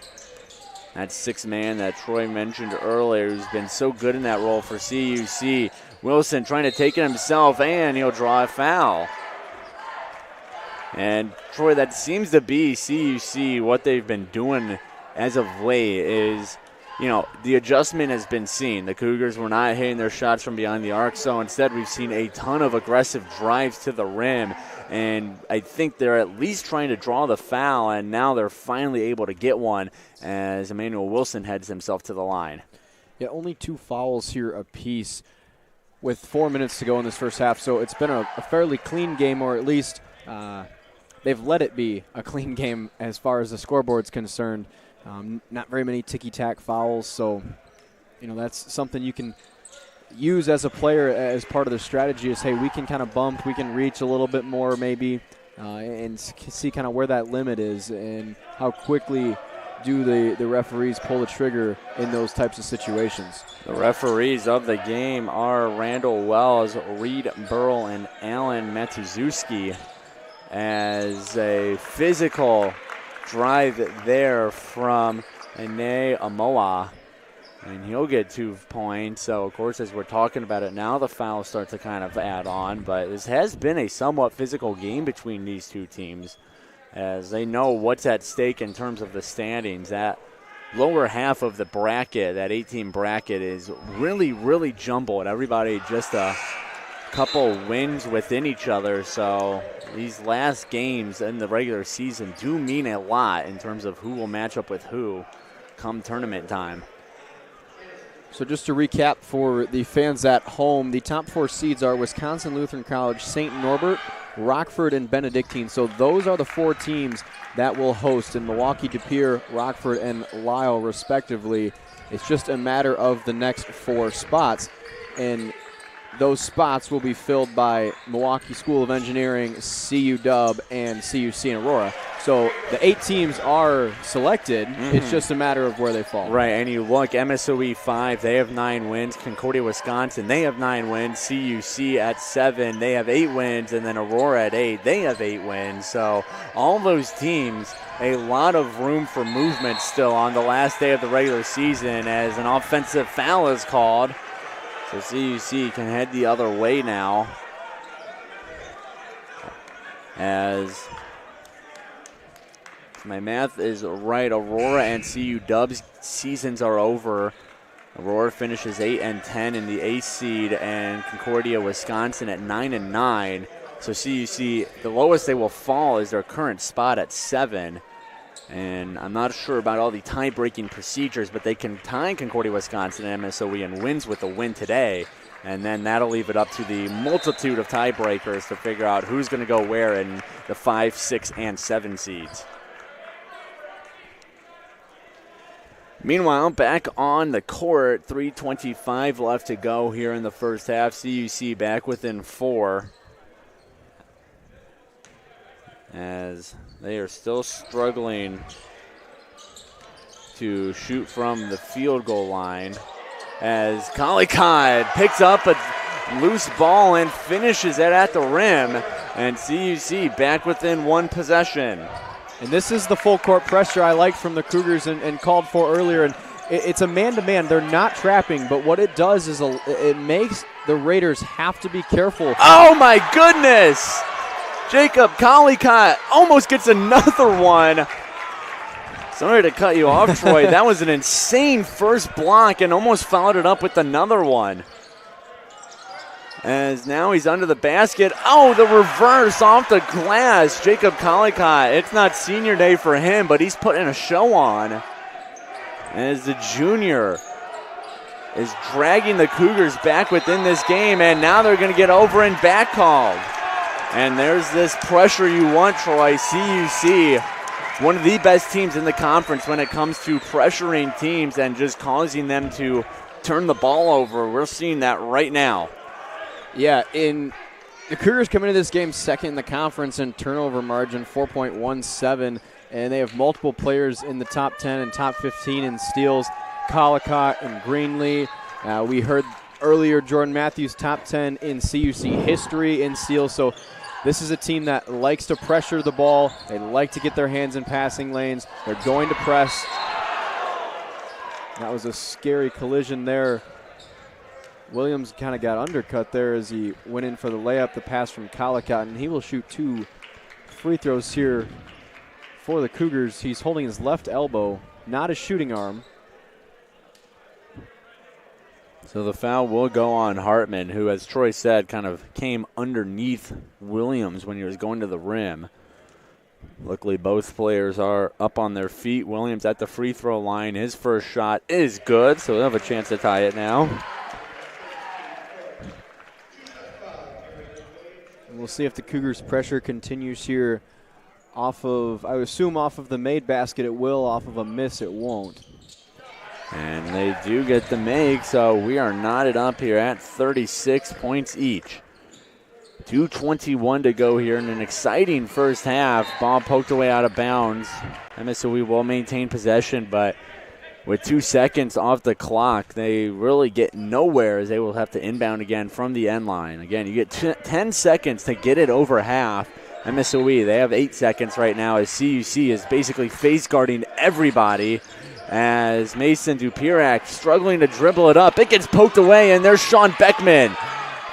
that sixth man that Troy mentioned earlier, who's been so good in that role for CUC. Wilson trying to take it himself, and he'll draw a foul. And Troy, that seems to be CUC. What they've been doing as of late is, you know, the adjustment has been seen. The Cougars were not hitting their shots from behind the arc, so instead we've seen a ton of aggressive drives to the rim. And I think they're at least trying to draw the foul, and now they're finally able to get one as Emmanuel Wilson heads himself to the line. Yeah, only 2 fouls here apiece with 4 minutes to go in this first half, so it's been a fairly clean game, or at least they've let it be a clean game as far as the scoreboard's concerned. Not very many ticky-tack fouls, so you know that's something you can use as a player as part of the strategy is, hey, we can kind of bump, we can reach a little bit more maybe, and see kind of where that limit is and how quickly do the referees pull the trigger in those types of situations. The referees of the game are Randall Wells, Reed Burrell, and Alan Matuszewski, as a physical drive there from Ine Amoa. And he'll get 2 points. So, of course, as we're talking about it now, the fouls start to kind of add on. But this has been a somewhat physical game between these two teams, as they know what's at stake in terms of the standings. That lower half of the bracket, that 18 bracket, is really, really jumbled. Everybody just a couple wins within each other. So these last games in the regular season do mean a lot in terms of who will match up with who come tournament time. So just to recap for the fans at home, the top 4 seeds are Wisconsin Lutheran College, St. Norbert, Rockford, and Benedictine. So those are the 4 teams that will host in Milwaukee, De Pere, Rockford, and Lisle, respectively. It's just a matter of the next 4 spots. And those spots will be filled by Milwaukee School of Engineering, CU Dub, and CUC in Aurora. So the 8 teams are selected. It's just a matter of where they fall. Right, and you look, MSOE 5, they have 9 wins. Concordia, Wisconsin, they have 9 wins. CUC at 7, they have 8 wins. And then Aurora at 8, they have 8 wins. So all those teams, a lot of room for movement still on the last day of the regular season, as an offensive foul is called. So CUC can head the other way now, as my math is right, Aurora and CU Dub's seasons are over Aurora finishes 8-10 in the 8th seed, and Concordia, Wisconsin at 9-9. So CUC, the lowest they will fall is their current spot at 7. And I'm not sure about all the tie-breaking procedures, but they can tie Concordia, Wisconsin and MSOE and wins with a win today. And then that'll leave it up to the multitude of tiebreakers to figure out who's going to go where in the 5, 6, and 7 seeds. Meanwhile, back on the court, 3:25 left to go here in the first half. CUC back within 4 as they are still struggling to shoot from the field goal line. As Collicott picks up a loose ball and finishes it at the rim, and CUC back within 1 possession. And this is the full court pressure I liked from the Cougars and called for earlier. And it's a man-to-man. They're not trapping, but what it does is it makes the Raiders have to be careful. Oh, my goodness! Jacob Collicott almost gets another one. Sorry to cut you off, Troy. That was an insane first block and almost followed it up with another one. As now he's under the basket. Oh, the reverse off the glass. Jacob Collicott. It's not senior day for him, but he's putting a show on. As the junior is dragging the Cougars back within this game, and now they're going to get over and back called. And there's this pressure you want, Troy. CUC, one of the best teams in the conference when it comes to pressuring teams and just causing them to turn the ball over. We're seeing that right now. Yeah, the Cougars come into this game second in the conference in turnover margin, 4.17, and they have multiple players in the top 10 and top 15 in steals, Collicott and Greenlee. We heard earlier Jordan Matthews top 10 in CUC history in steals, so this is a team that likes to pressure the ball. They like to get their hands in passing lanes. They're going to press. That was a scary collision there. Williams kind of got undercut there as he went in for the layup, the pass from Collicott, and he will shoot 2 free throws here for the Cougars. He's holding his left elbow, not his shooting arm. So the foul will go on Hartman, who, as Troy said, kind of came underneath Williams when he was going to the rim. Luckily, both players are up on their feet. Williams at the free throw line. His first shot is good, so they'll have a chance to tie it now. We'll see if the Cougars' pressure continues here off of, I would assume off of the made basket it will, off of a miss it won't. And they do get the make, so we are knotted up here at 36 points each. 2:21 to go here in an exciting first half. Ball poked away out of bounds. MSOE will maintain possession, but with 2 seconds off the clock, they really get nowhere as they will have to inbound again from the end line. Again, you get 10 seconds to get it over half. MSOE, they have 8 seconds right now as CUC is basically face guarding everybody as Mason Dupirak struggling to dribble it up. It gets poked away, and there's Sean Beckman.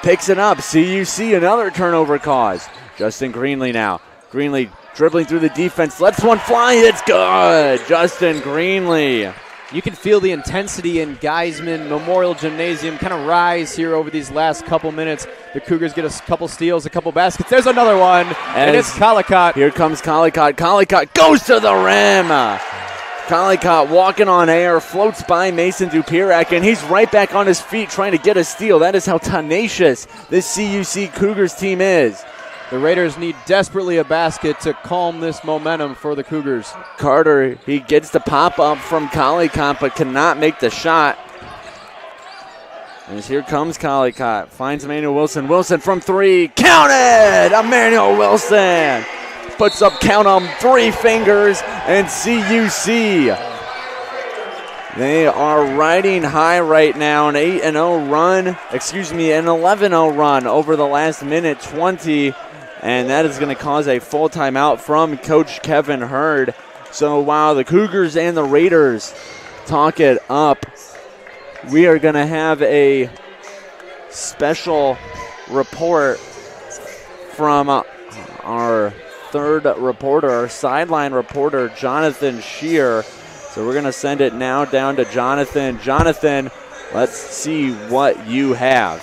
Picks it up. CUC, another turnover cause. Justin Greenlee now. Greenlee dribbling through the defense. Lets one fly. It's good. Justin Greenlee. You can feel the intensity in Geisman Memorial Gymnasium kind of rise here over these last couple minutes. The Cougars get a couple steals, a couple baskets. There's another one, and it's Collicott. Here comes Collicott. Collicott goes to the rim. Collicott walking on air, floats by Mason Dupirak, and he's right back on his feet trying to get a steal. That is how tenacious this CUC Cougars team is. The Raiders need desperately a basket to calm this momentum for the Cougars. Carter, he gets the pop-up from Collicott, but cannot make the shot. As here comes Collicott, finds Emmanuel Wilson. Wilson from 3, counted! Emmanuel Wilson puts up, count 'em, 3 fingers, and CUC. They are riding high right now, an 8-0 run, an 11-0 run over the last minute 20, and that is going to cause a full timeout from Coach Kevin Hurd. So while the Cougars and the Raiders talk it up, we are going to have a special report from our third reporter, our sideline reporter, Jonathan Shear. So we're going to send it now down to Jonathan. Jonathan, Let's see what you have.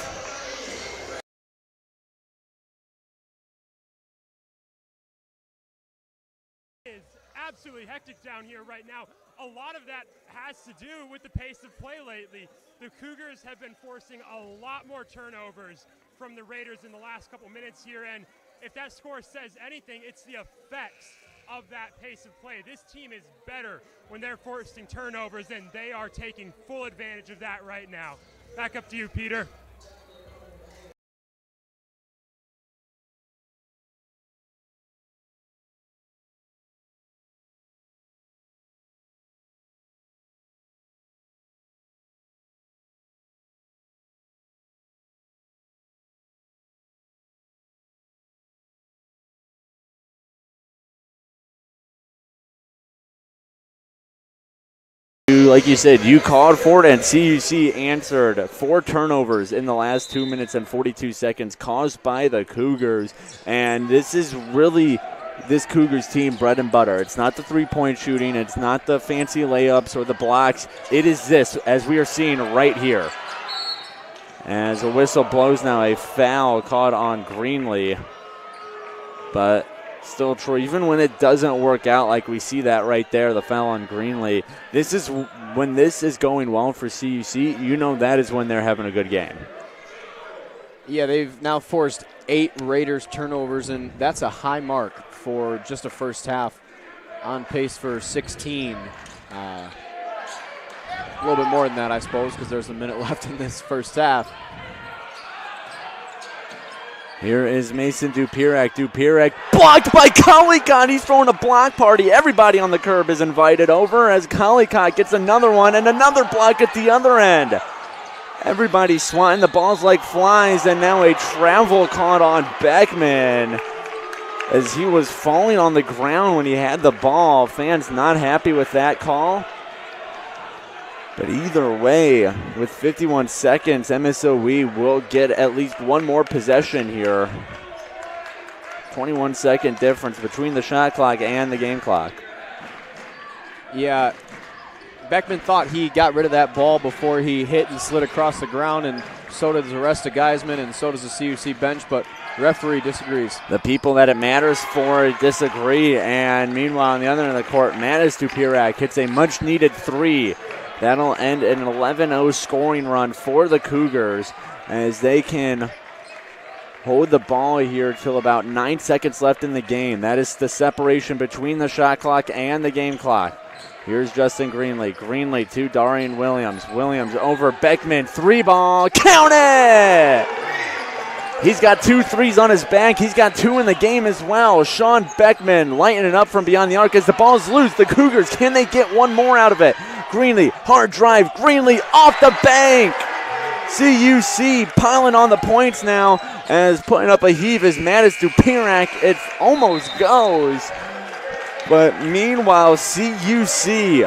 It's absolutely hectic down here right now. A lot of that has to do with the pace of play lately. The Cougars have been forcing a lot more turnovers from the Raiders in the last couple minutes here, and if that score says anything, it's the effects of that pace of play. This team is better when they're forcing turnovers, and they are taking full advantage of that right now. Back up to you, Peter. Like you said, you called for it, and CUC answered. 4 turnovers in the last 2 minutes and 42 seconds caused by the Cougars. And this is really this Cougars team bread and butter. It's not the three-point shooting. It's not the fancy layups or the blocks. It is this, as we are seeing right here. As a whistle blows now, a foul caught on Greenlee. But still true, even when it doesn't work out like we see that right there, the foul on Greenlee, this is when this is going well for CUC, you know that is when they're having a good game. Yeah, they've now forced 8 Raiders turnovers, and that's a high mark for just a first half, on pace for 16. A little bit more than that, I suppose, because there's a minute left in this first half. Here is Mason Dupirak. Dupirak blocked by Collicott. He's throwing a block party. Everybody on the curb is invited over as Collicott gets another one and another block at the other end. Everybody swatting the balls like flies, and now a travel caught on Beckman as he was falling on the ground when he had the ball. Fans not happy with that call. But either way, with 51 seconds, MSOE will get at least one more possession here. 21-second difference between the shot clock and the game clock. Yeah, Beckman thought he got rid of that ball before he hit and slid across the ground, and so does the rest of Geisman, and so does the CUC bench, but the referee disagrees. The people that it matters for disagree, and meanwhile on the other end of the court, Mattis Dupirak hits a much-needed 3. That'll end an 11-0 scoring run for the Cougars as they can hold the ball here till about 9 seconds left in the game. That is the separation between the shot clock and the game clock. Here's Justin Greenlee. Greenlee to Darian Williams. Williams over Beckman. 3-ball. Count it! He's got 2 threes on his back. He's got 2 in the game as well. Sean Beckman lighting it up from beyond the arc as the ball's loose. The Cougars, can they get one more out of it? Greenlee, hard drive. Greenlee off the bank. CUC piling on the points now as putting up a heave as Mattis Dupirak. It almost goes. But meanwhile, CUC,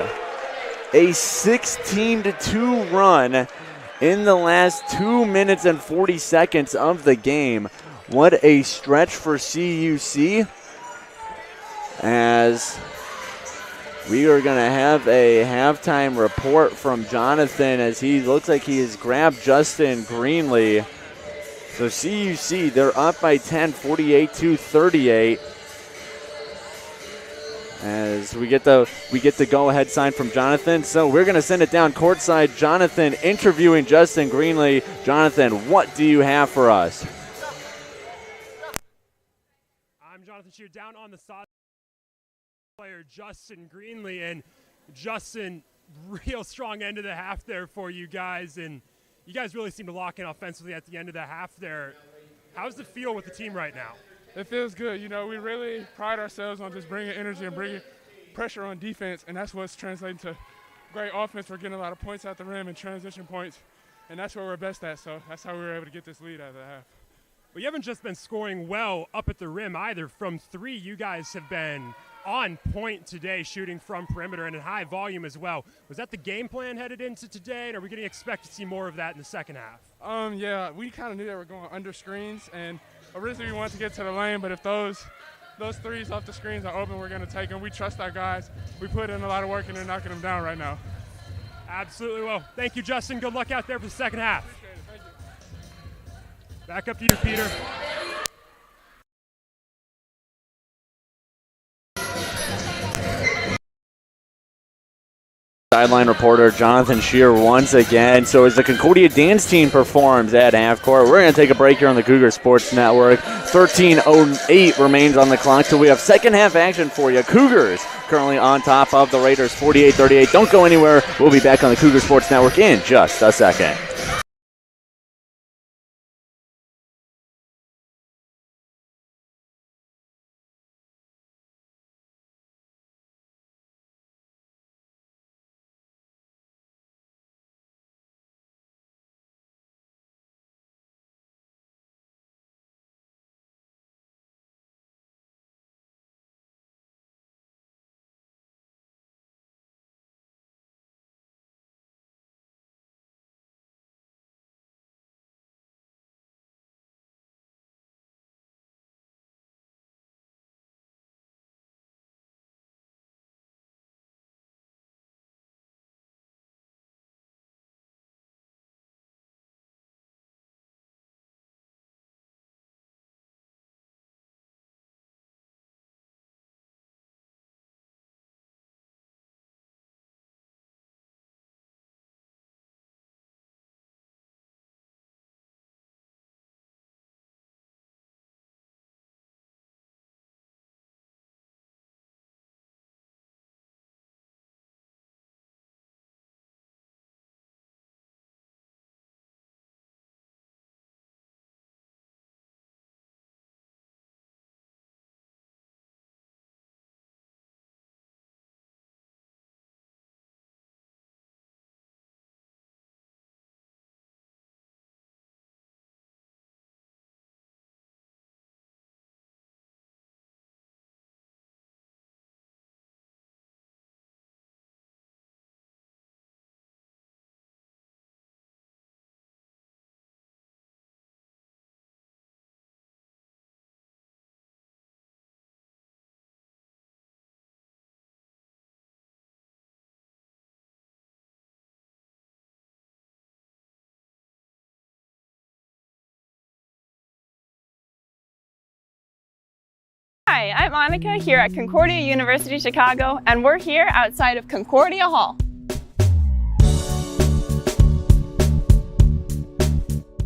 a 16-2 run in the last 2 minutes and 40 seconds of the game. What a stretch for CUC, as we are going to have a halftime report from Jonathan as he looks like he has grabbed Justin Greenlee. So CUC, they're up by 10, 48-38. As we get the go-ahead sign from Jonathan. So we're going to send it down courtside. Jonathan interviewing Justin Greenlee. Jonathan, what do you have for us? I'm Jonathan Shear, down on the side player Justin Greenlee, and Justin, real strong end of the half there for you guys, and you guys really seem to lock in offensively at the end of the half there. How's the feel with the team right now? It feels good. You know, we really pride ourselves on just bringing energy and bringing pressure on defense, and that's what's translating to great offense. We're getting a lot of points at the rim and transition points, and that's what we're best at, so that's how we were able to get this lead out of the half. Well, you haven't just been scoring well up at the rim either. From 3, you guys have been on point today, shooting from perimeter and in high volume as well. Was that the game plan headed into today, and are we going to expect to see more of that in the second half? Yeah, we kind of knew that we're going under screens, and originally we wanted to get to the lane, but if those threes off the screens are open, we're going to take them. We trust our guys. We put in a lot of work, and they're knocking them down right now. Absolutely will. Thank you, Justin. Good luck out there for the second half. Back up to you, Peter. Sideline reporter Jonathan Shear once again. So as the Concordia dance team performs at half court, we're going to take a break here on the Cougar Sports Network. 13:08 remains on the clock, so we have second half action for you. Cougars currently on top of the Raiders 48-38. Don't go anywhere. We'll be back on the Cougar Sports Network in just a second. Hi, I'm Monica here at Concordia University Chicago, and we're here outside of Concordia Hall.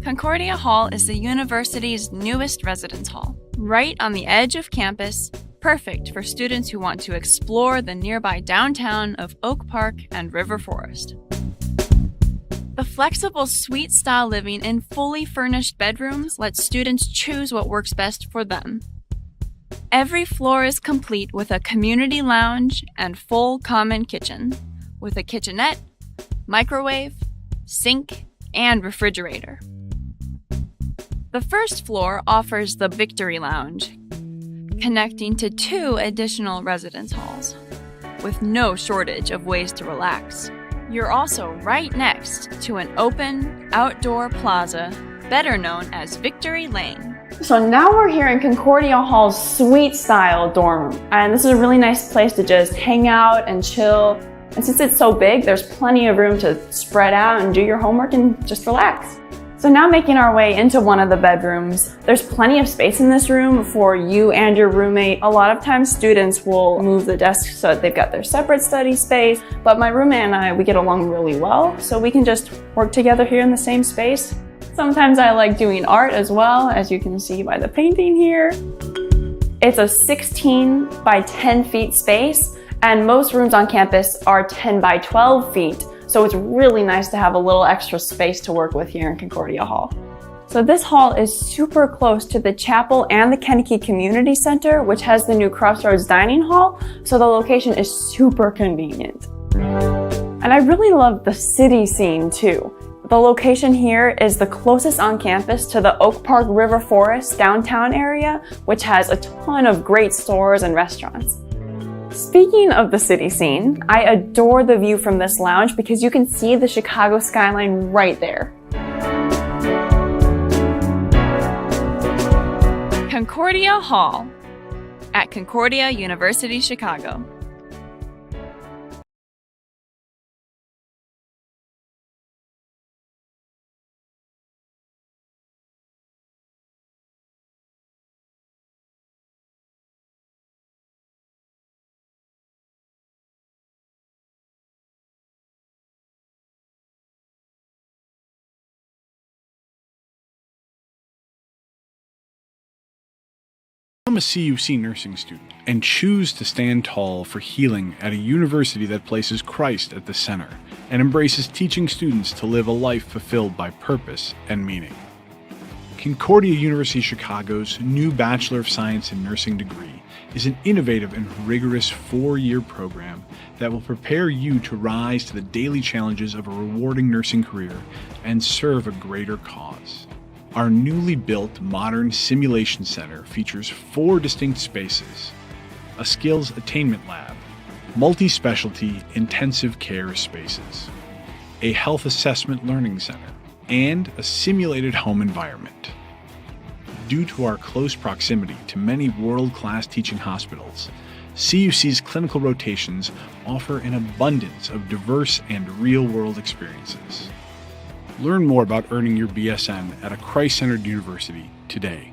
Concordia Hall is the university's newest residence hall, right on the edge of campus, perfect for students who want to explore the nearby downtown of Oak Park and River Forest. The flexible suite-style living in fully furnished bedrooms lets students choose what works best for them. Every floor is complete with a community lounge and full common kitchen, with a kitchenette, microwave, sink, and refrigerator. The first floor offers the Victory Lounge, connecting to 2 additional residence halls, with no shortage of ways to relax. You're also right next to an open, outdoor plaza, better known as Victory Lane. So now we're here in Concordia Hall's suite-style dorm room, and this is a really nice place to just hang out and chill. And since it's so big, there's plenty of room to spread out and do your homework and just relax. So now making our way into one of the bedrooms, there's plenty of space in this room for you and your roommate. A lot of times students will move the desks so that they've got their separate study space, but my roommate and I, we get along really well, so we can just work together here in the same space. Sometimes I like doing art as well, as you can see by the painting here. It's a 16 by 10 feet space, and most rooms on campus are 10 by 12 feet. So it's really nice to have a little extra space to work with here in Concordia Hall. So this hall is super close to the chapel and the Kennedy Community Center, which has the new Crossroads Dining Hall. So the location is super convenient. And I really love the city scene too. The location here is the closest on campus to the Oak Park River Forest downtown area, which has a ton of great stores and restaurants. Speaking of the city scene, I adore the view from this lounge because you can see the Chicago skyline right there. Concordia Hall at Concordia University Chicago. Become a CUC nursing student and choose to stand tall for healing at a university that places Christ at the center and embraces teaching students to live a life fulfilled by purpose and meaning. Concordia University Chicago's new Bachelor of Science in Nursing degree is an innovative and rigorous 4-year program that will prepare you to rise to the daily challenges of a rewarding nursing career and serve a greater cause. Our newly built modern simulation center features 4 distinct spaces: a skills attainment lab, multi-specialty intensive care spaces, a health assessment learning center, and a simulated home environment. Due to our close proximity to many world-class teaching hospitals, CUC's clinical rotations offer an abundance of diverse and real-world experiences. Learn more about earning your BSN at a Christ-centered university today.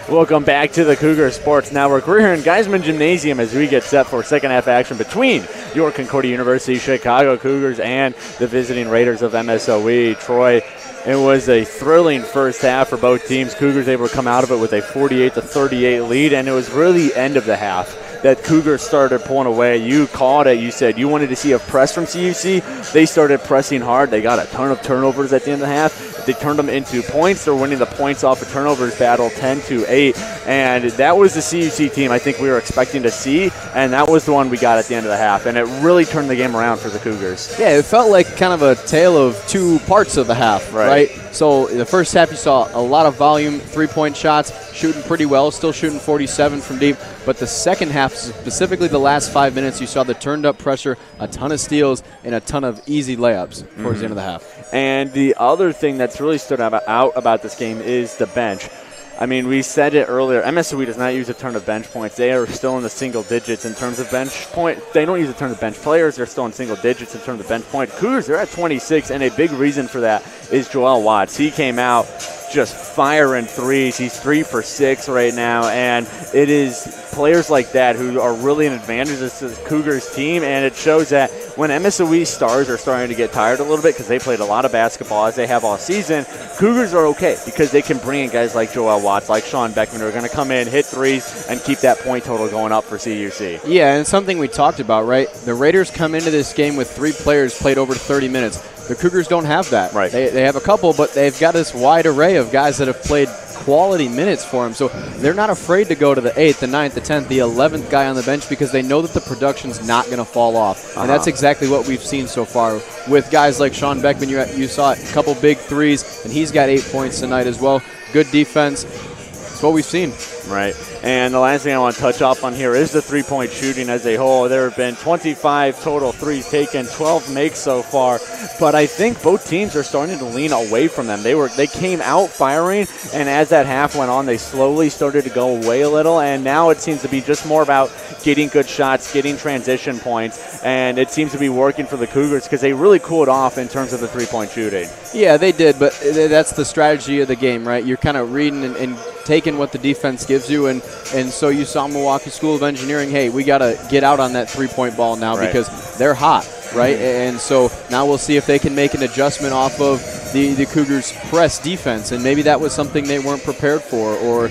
Welcome back to the Cougar Sports Network. We're here in Geisman Gymnasium as we get set for second half action between your Concordia University Chicago Cougars and the visiting Raiders of MSOE. Troy, it was a thrilling first half for both teams. Cougars able to come out of it with a 48-38 lead, and it was really the end of the half that Cougars started pulling away. You called it. You said you wanted to see a press from CUC. They started pressing hard. They got a ton of turnovers at the end of the half. They turned them into points. They're winning the points off of turnovers battle 10-8. And that was the CUC team I think we were expecting to see, and that was the one we got at the end of the half. And it really turned the game around for the Cougars. Yeah, it felt like kind of a tale of two parts of the half, right? So the first half you saw a lot of volume, three-point shots, shooting pretty well, still shooting 47 from deep. But the second half, specifically the last 5 minutes, you saw the turned-up pressure, a ton of steals, and a ton of easy layups towards the end of the half. And the other thing that's really stood out about this game is the bench. I mean, we said it earlier. MSOE does not use a ton of bench points. They are still in the single digits in terms of bench point. They don't use a ton of bench players. They're still in single digits in terms of bench point. Cougars, they're at 26, and a big reason for that is Joel Watts. He came out just firing threes. He's 3 for 6 right now, and it is players like that who are really an advantage to this Cougars team, and it shows that when MSOE stars are starting to get tired a little bit because they played a lot of basketball as they have all season, Cougars are okay because they can bring in guys like Joel Watts, like Sean Beckman, who are going to come in, hit threes, and keep that point total going up for CUC. Yeah, and something we talked about, right? The Raiders come into this game with 3 players played over 30 minutes. The Cougars don't have that. Right. They have a couple, but they've got this wide array of guys that have played quality minutes for them. So they're not afraid to go to the 8th, the 9th, the 10th, the 11th guy on the bench because they know that the production's not going to fall off. And that's exactly what we've seen so far with guys like Sean Beckman. You saw a couple big threes, and he's got 8 points tonight as well. Good defense. That's what we've seen. Right. And the last thing I want to touch up on here is the three-point shooting as a whole. There have been 25 total threes taken, 12 makes so far. But I think both teams are starting to lean away from them. They came out firing, and as that half went on, they slowly started to go away a little. And now it seems to be just more about getting good shots, getting transition points. And it seems to be working for the Cougars because they really cooled off in terms of the three-point shooting. Yeah, they did, but that's the strategy of the game, right? You're kind of reading and taking what the defense gives you, and so you saw Milwaukee School of Engineering, hey, we got to get out on that three-point ball now because they're hot, right? And so now we'll see if they can make an adjustment off of the Cougars' press defense, and maybe that was something they weren't prepared for, or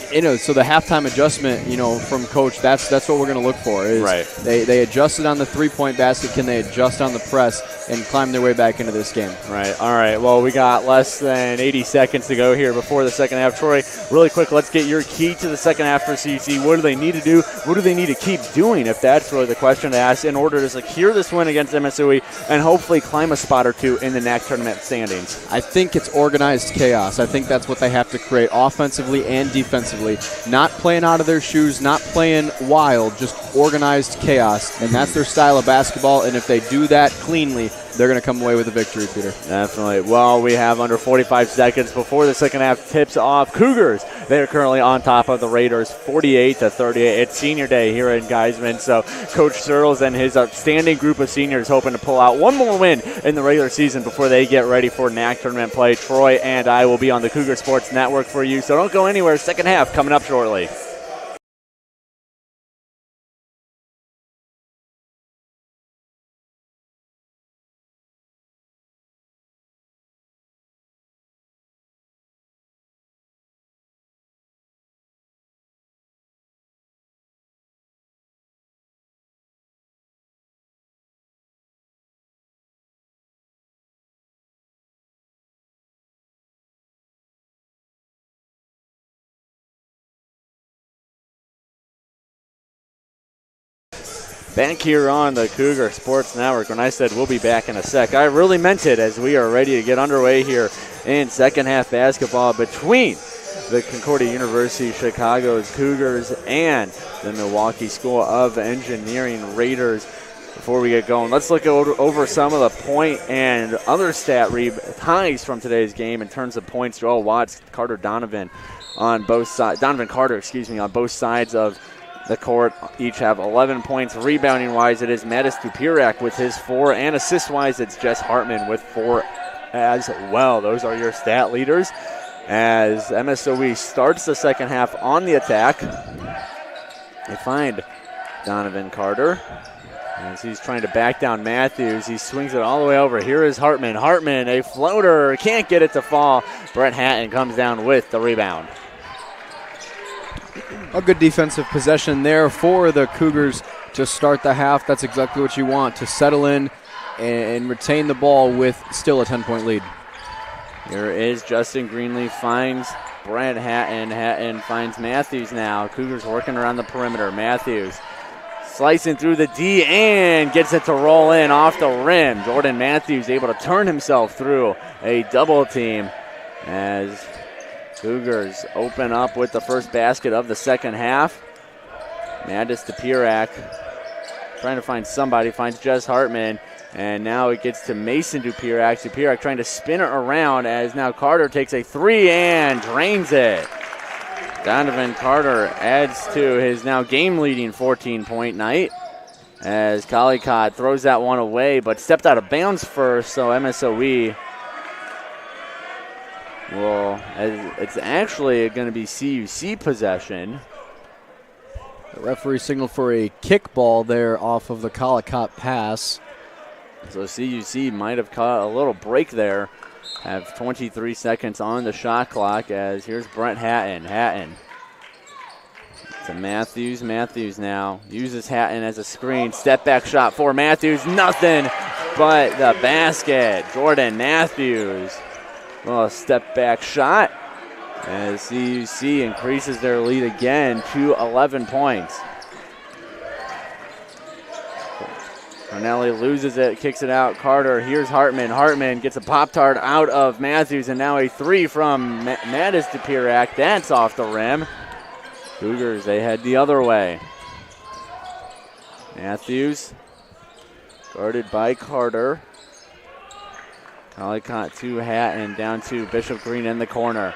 so the halftime adjustment, from Coach, that's what we're going to look for. Is they adjusted on the three-point basket. Can they adjust on the press and climb their way back into this game? Right. All right. Well, we got less than 80 seconds to go here before the second half. Troy, really quick, let's get your key to the second half for CUC. What do they need to do? What do they need to keep doing, if that's really the question to ask, in order to secure this win against MSOE and hopefully climb a spot or two in the NAC tournament standings? I think it's organized chaos. I think that's what they have to create offensively and defensively. Not playing out of their shoes, not playing wild, just organized chaos. And that's their style of basketball. And if they do that cleanly, they're going to come away with a victory, Peter. Definitely. Well, we have under 45 seconds before the second half tips off. Cougars, they're currently on top of the Raiders, 48-38. It's senior day here in Geisman, so Coach Searles and his outstanding group of seniors hoping to pull out one more win in the regular season before they get ready for NAC tournament play. Troy and I will be on the Cougar Sports Network for you, so don't go anywhere. Second half coming up shortly. Back here on the Cougar Sports Network. When I said we'll be back in a sec, I really meant it, as we are ready to get underway here in second half basketball between the Concordia University Chicago's Cougars and the Milwaukee School of Engineering Raiders. Before we get going, let's look over some of the point and other stat ties from today's game in terms of points. Joel Watts, Donovan Carter on both sides of the court each have 11 points. Rebounding-wise, it is Mattis Tupirak with his 4, and assist-wise, it's Jess Hartman with 4 as well. Those are your stat leaders as MSOE starts the second half on the attack. They find Donovan Carter as he's trying to back down Matthews. He swings it all the way over. Here is Hartman. Hartman, a floater, can't get it to fall. Brett Hatton comes down with the rebound. A good defensive possession there for the Cougars to start the half. That's exactly what you want, to settle in and retain the ball with still a 10-point lead. Here is Justin Greenlee, finds Brett Hatton. Hatton finds Matthews now. Cougars working around the perimeter. Matthews slicing through the D and gets it to roll in off the rim. Jordan Matthews able to turn himself through a double team as Cougars open up with the first basket of the second half. Mattis Tupirak trying to find somebody, finds Jess Hartman. And now it gets to Mason Dupirak. Dupirak trying to spin it around as now Carter takes a three and drains it. Donovan Carter adds to his now game-leading 14-point night as Collicott throws that one away but stepped out of bounds first, so MSOE it's actually going to be CUC possession. The referee signaled for a kickball there off of the Collicott pass. So CUC might have caught a little break there. Have 23 seconds on the shot clock as here's Brent Hatton. Hatton to Matthews. Matthews now uses Hatton as a screen. Step back shot for Matthews. Nothing but the basket. Jordan Matthews. Well, a step back shot as CUC increases their lead again to 11 points. Cornelli loses it, kicks it out. Carter, here's Hartman. Hartman gets a Pop-Tart out of Matthews, and now a three from Mattis Dupirak. That's off the rim. Cougars, they head the other way. Matthews, guarded by Carter. Collicott to Hatton, down to Bishop Green in the corner.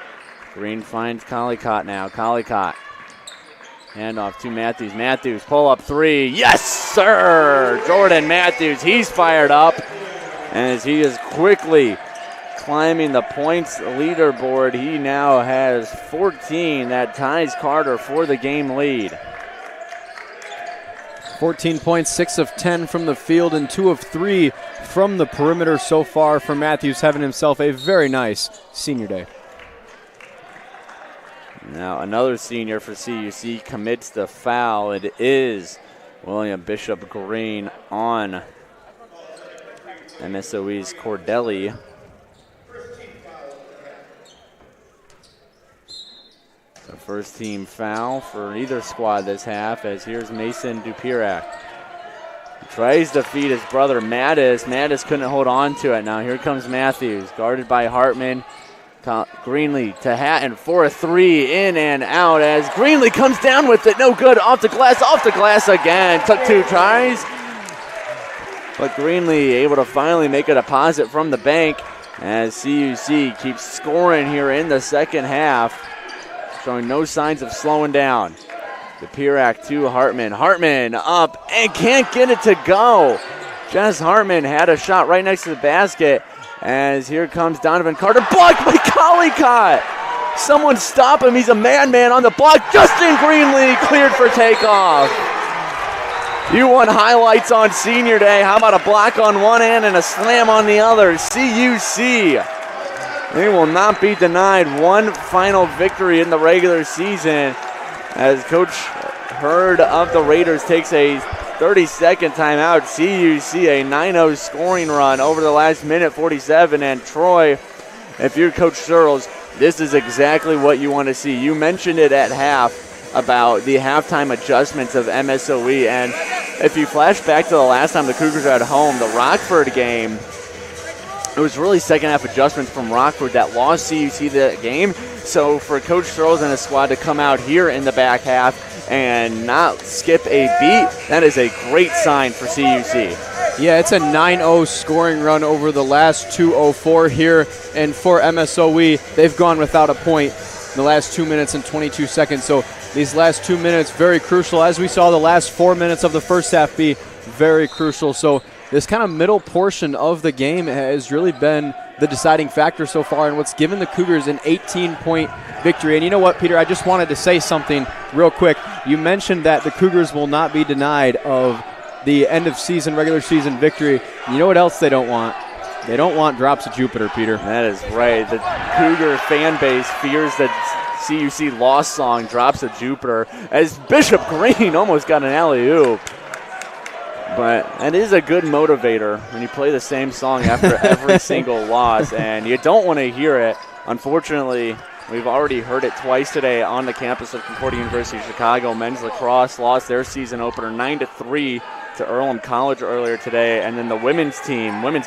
Green finds Collicott now. Collicott. Handoff to Matthews. Matthews, pull-up three. Yes, sir! Jordan Matthews, he's fired up. And as he is quickly climbing the points leaderboard, he now has 14. That ties Carter for the game lead. 14 points, 6 of 10 from the field and 2 of 3 from the perimeter so far for Matthews, having himself a very nice senior day. Now another senior for CUC commits the foul. It is William Bishop Green on MSOE's Cordelli. The first team foul for either squad this half as here's Mason Dupirak. He tries to feed his brother Mattis. Mattis couldn't hold on to it. Now here comes Matthews, guarded by Hartman. Greenlee to Hatton for a three, in and out as Greenlee comes down with it. No good, off the glass again. Took 2 tries, but Greenlee able to finally make a deposit from the bank as CUC keeps scoring here in the second half, showing no signs of slowing down. The Pirak to Hartman. Hartman up and can't get it to go. Jess Hartman had a shot right next to the basket. As here comes Donovan Carter, blocked by Collicott. Someone stop him, he's a man on the block. Justin Greenlee cleared for takeoff. You want highlights on senior day. How about a block on one end and a slam on the other? CUC, they will not be denied one final victory in the regular season as Coach Hurd of the Raiders takes a 30-second timeout. CUC a 9-0 scoring run over the last minute 47. And Troy, if you're Coach Searles, this is exactly what you want to see. You mentioned it at half about the halftime adjustments of MSOE. And if you flash back to the last time the Cougars were at home, the Rockford game, it was really second half adjustments from Rockford that lost CUC that game. So for Coach Searles and his squad to come out here in the back half and not skip a beat, that is a great sign for CUC. Yeah, it's a 9-0 scoring run over the last 2:04 here. And for MSOE, they've gone without a point in the last 2 minutes and 22 seconds. So these last 2 minutes, very crucial. As we saw the last 4 minutes of the first half be very crucial. So this kind of middle portion of the game has really been the deciding factor so far and what's given the Cougars an 18-point victory. And you know what, Peter, I just wanted to say something real quick. You mentioned that the Cougars will not be denied of the end of season, regular season victory. You know what else they don't want? They don't want drops of Jupiter, Peter. That is right. The Cougar fan base fears that CUC lost song, Drops of Jupiter, as Bishop Green almost got an alley-oop. But it is a good motivator when you play the same song after every single loss, and you don't want to hear it. Unfortunately, we've already heard it twice today on the campus of Concordia University of Chicago. Men's lacrosse lost their season opener 9-3 to Earlham College earlier today, and then the women's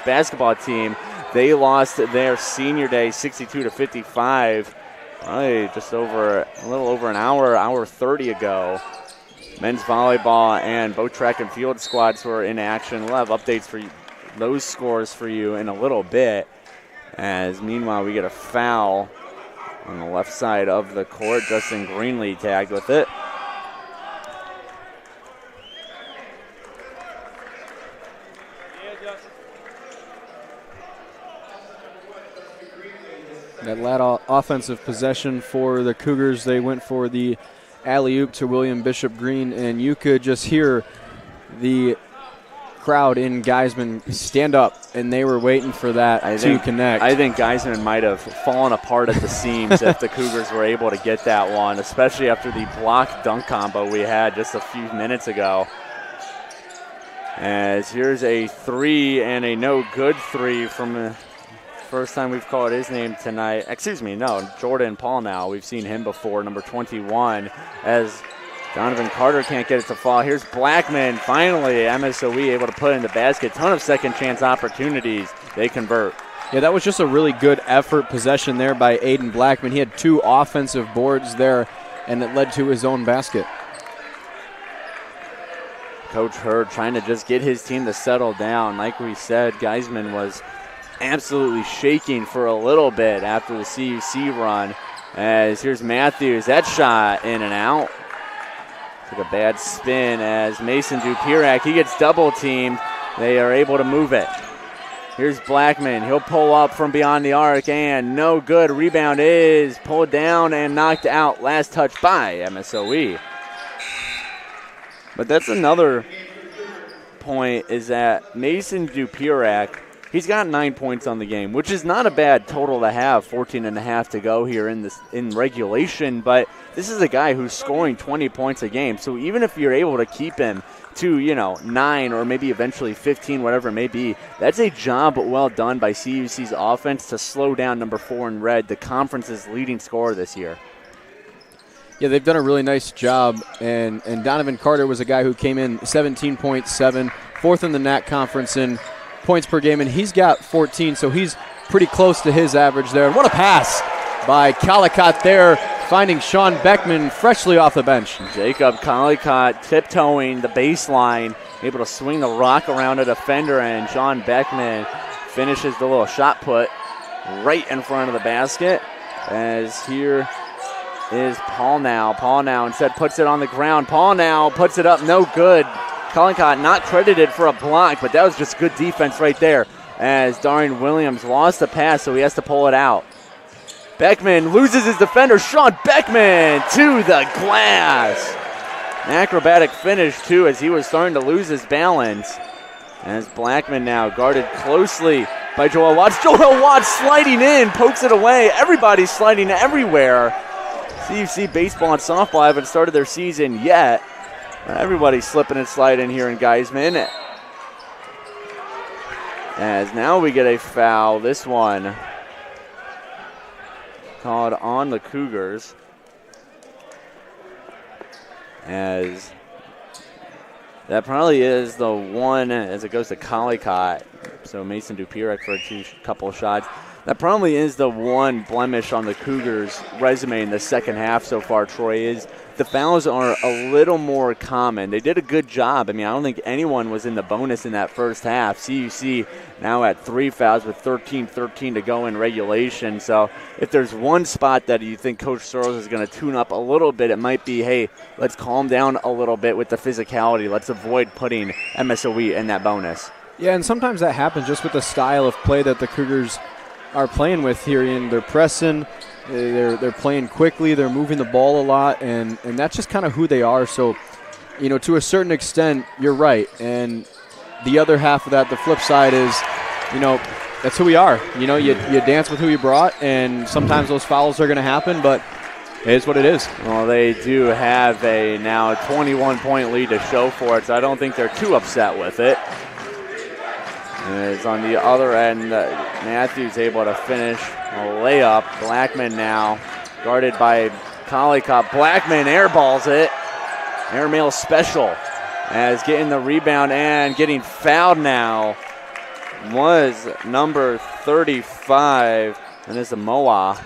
basketball team, they lost their senior day 62-55, probably just a little over an hour 30 ago. Men's volleyball and both track and field squads were in action. We'll have updates for those scores for you in a little bit. As meanwhile, we get a foul on the left side of the court. Justin Greenlee tagged with it. That last offensive possession for the Cougars, they went for the alley-oop to William Bishop Green, and you could just hear the crowd in Geisman stand up, and they were waiting for that to connect. I think Geisman might have fallen apart at the seams if the Cougars were able to get that one, especially after the block dunk combo we had just a few minutes ago. As here's a three and a no-good three from the first time we've called his name tonight. Excuse me, no, Jordan Paul now. We've seen him before, number 21, as Donovan Carter can't get it to fall. Here's Blackman, finally, MSOE able to put in the basket. Ton of second chance opportunities. They convert. Yeah, that was just a really good effort possession there by Aiden Blackman. He had 2 offensive boards there, and it led to his own basket. Coach Hurd trying to just get his team to settle down. Like we said, Geisman was absolutely shaking for a little bit after the CUC run. As here's Matthews, that shot in and out. Took a bad spin as Mason Dupirak, he gets double teamed. They are able to move it. Here's Blackman, he'll pull up from beyond the arc and no good. Rebound is pulled down and knocked out. Last touch by MSOE. But that's another point, is that Mason Dupirak, he's got 9 points on the game, which is not a bad total to have. 14 and a half to go here in regulation, but this is a guy who's scoring 20 points a game. So even if you're able to keep him to, 9 or maybe eventually 15, whatever it may be, that's a job well done by CUC's offense to slow down number 4 in red, the conference's leading scorer this year. Yeah, they've done a really nice job, and Donovan Carter was a guy who came in 17.7, 4th in the NAC conference in points per game, and he's got 14, so he's pretty close to his average there. And what a pass by Collicott there, finding Sean Beckman freshly off the bench. Jacob Collicott tiptoeing the baseline, able to swing the rock around a defender, and Sean Beckman finishes the little shot put right in front of the basket. As here is Paul now. Paul now instead puts it on the ground. Paul now puts it up, no good. Collicott not credited for a block, but that was just good defense right there, as Darian Williams lost the pass, so he has to pull it out. Beckman loses his defender. Sean Beckman to the glass. An acrobatic finish, too, as he was starting to lose his balance. As Blackman now guarded closely by Joel Watts. Joel Watts sliding in, pokes it away. Everybody's sliding everywhere. CUC baseball and softball haven't started their season yet. Everybody's slipping and sliding here in Geisman. As now we get a foul. This one called on the Cougars. As that probably is the one as it goes to Collicott. So Mason Dupirak for a couple of shots. That probably is the one blemish on the Cougars' resume in the second half so far, Troy, is the fouls are a little more common. They did a good job. I mean, I don't think anyone was in the bonus in that first half. CUC now at 3 fouls with 13-13 to go in regulation. So if there's one spot that you think Coach Searles is going to tune up a little bit, it might be, hey, let's calm down a little bit with the physicality. Let's avoid putting MSOE in that bonus. Yeah, and sometimes that happens just with the style of play that the Cougars are playing with here. In they're pressing, they're playing quickly, they're moving the ball a lot, and that's just kind of who they are. So, to a certain extent, you're right. And the other half of that, the flip side is, that's who we are. You dance with who you brought, and sometimes those fouls are going to happen, but it is what it is. Well, they do have a now 21-point lead to show for it, so I don't think they're too upset with it. As on the other end, Matthews able to finish a layup. Blackman now guarded by Collicott. Blackman airballs it. Airmail special as getting the rebound and getting fouled now was number 35, and it's a MOA.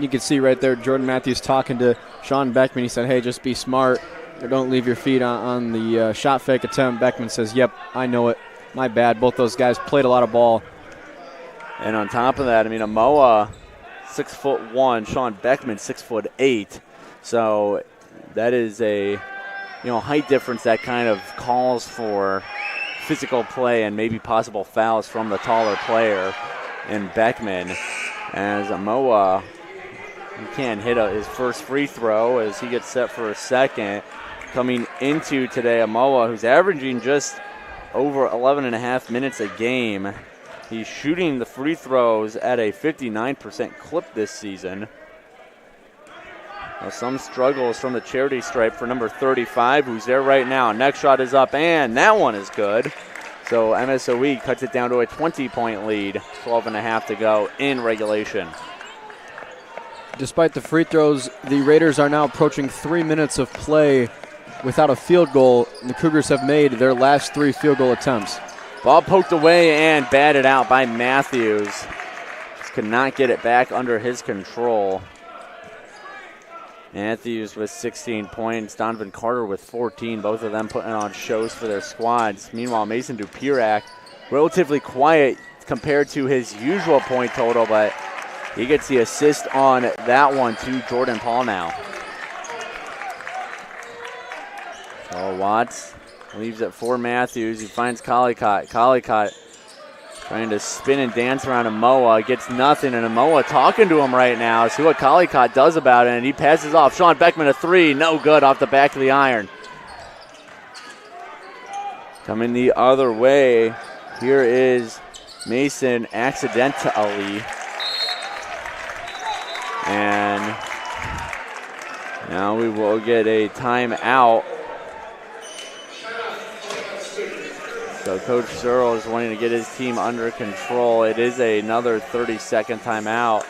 You can see right there Jordan Matthews talking to Sean Beckman. He said, hey, just be smart. Don't leave your feet on the shot fake attempt. Beckman says, yep, I know it. My bad. Both those guys played a lot of ball. And on top of that, I mean, Amoa, 6'1", Sean Beckman, 6'8". So that is a height difference that kind of calls for physical play and maybe possible fouls from the taller player in Beckman. As Amoa, he can't hit his first free throw as he gets set for a second. Coming into today, Amoa, who's averaging just over 11.5 minutes a game. He's shooting the free throws at a 59% clip this season. Well, some struggles from the charity stripe for number 35, who's there right now. Next shot is up, and that one is good. So MSOE cuts it down to a 20-point lead, 12.5 to go in regulation. Despite the free throws, the Raiders are now approaching 3 minutes of play without a field goal. The Cougars have made their last 3 field goal attempts. Ball poked away and batted out by Matthews. Just could not get it back under his control. Matthews with 16 points, Donovan Carter with 14, both of them putting on shows for their squads. Meanwhile, Mason Dupirak, relatively quiet compared to his usual point total, but he gets the assist on that one to Jordan Paul now. So Watts leaves it for Matthews. He finds Collicott. Collicott trying to spin and dance around Amoa. Gets nothing, and Amoa talking to him right now. See what Collicott does about it, and he passes off. Sean Beckman a 3. No good off the back of the iron. Coming the other way, here is Mason accidentally. And now we will get a timeout. So Coach Searle is wanting to get his team under control. It is another 30-second timeout.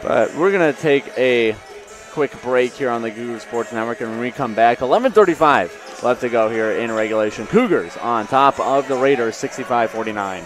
But we're going to take a quick break here on the Cougar Sports Network, and when we come back, 11:35 left to go here in regulation. Cougars on top of the Raiders, 65-49.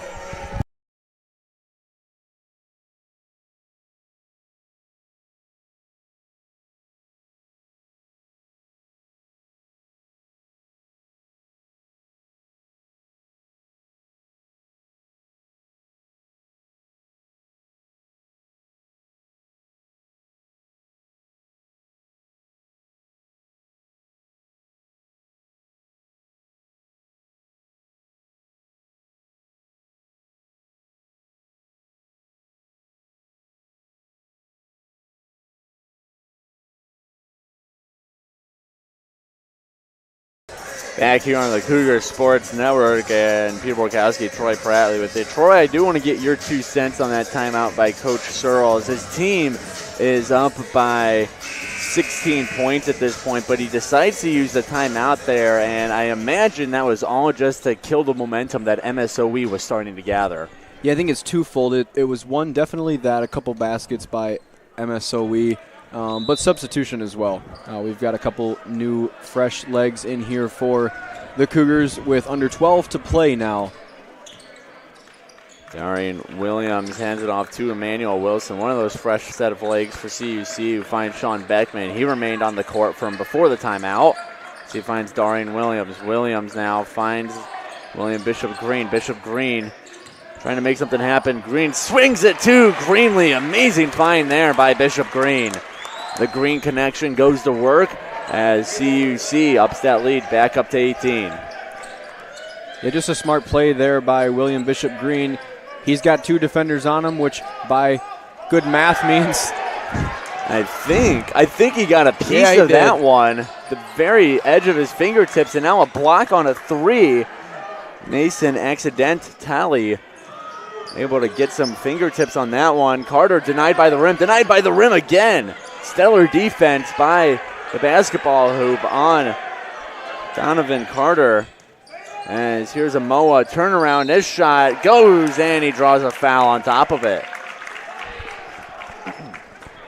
Back here on the Cougar Sports Network, and Peter Borkowski, Troy Prattley with it. Troy, I do want to get your 2 cents on that timeout by Coach Searle. His team is up by 16 points at this point, but he decides to use the timeout there, and I imagine that was all just to kill the momentum that MSOE was starting to gather. Yeah, I think it's twofold. It was one, definitely that, a couple baskets by MSOE, but substitution as well. We've got a couple new fresh legs in here for the Cougars with under 12 to play now. Darian Williams hands it off to Emmanuel Wilson, one of those fresh set of legs for CUC, who finds Sean Beckman. He remained on the court from before the timeout. So he finds Darian Williams. Williams now finds William Bishop Green. Bishop Green trying to make something happen. Green swings it to Greenlee. Amazing find there by Bishop Green. The Green connection goes to work as CUC ups that lead back up to 18. Yeah, just a smart play there by William Bishop Green. He's got 2 defenders on him, which by good math means I think he got a piece of that one, the very edge of his fingertips, and now a block on a 3. Mason accidentally able to get some fingertips on that one. Carter denied by the rim again. Stellar defense by the basketball hoop on Donovan Carter. As here's a Moa turnaround. This shot goes, and he draws a foul on top of it.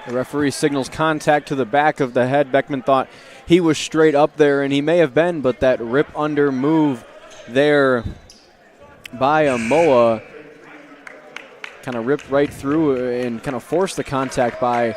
The referee signals contact to the back of the head. Beckman thought he was straight up there, and he may have been, but that rip under move there by Moa kind of ripped right through and kind of forced the contact by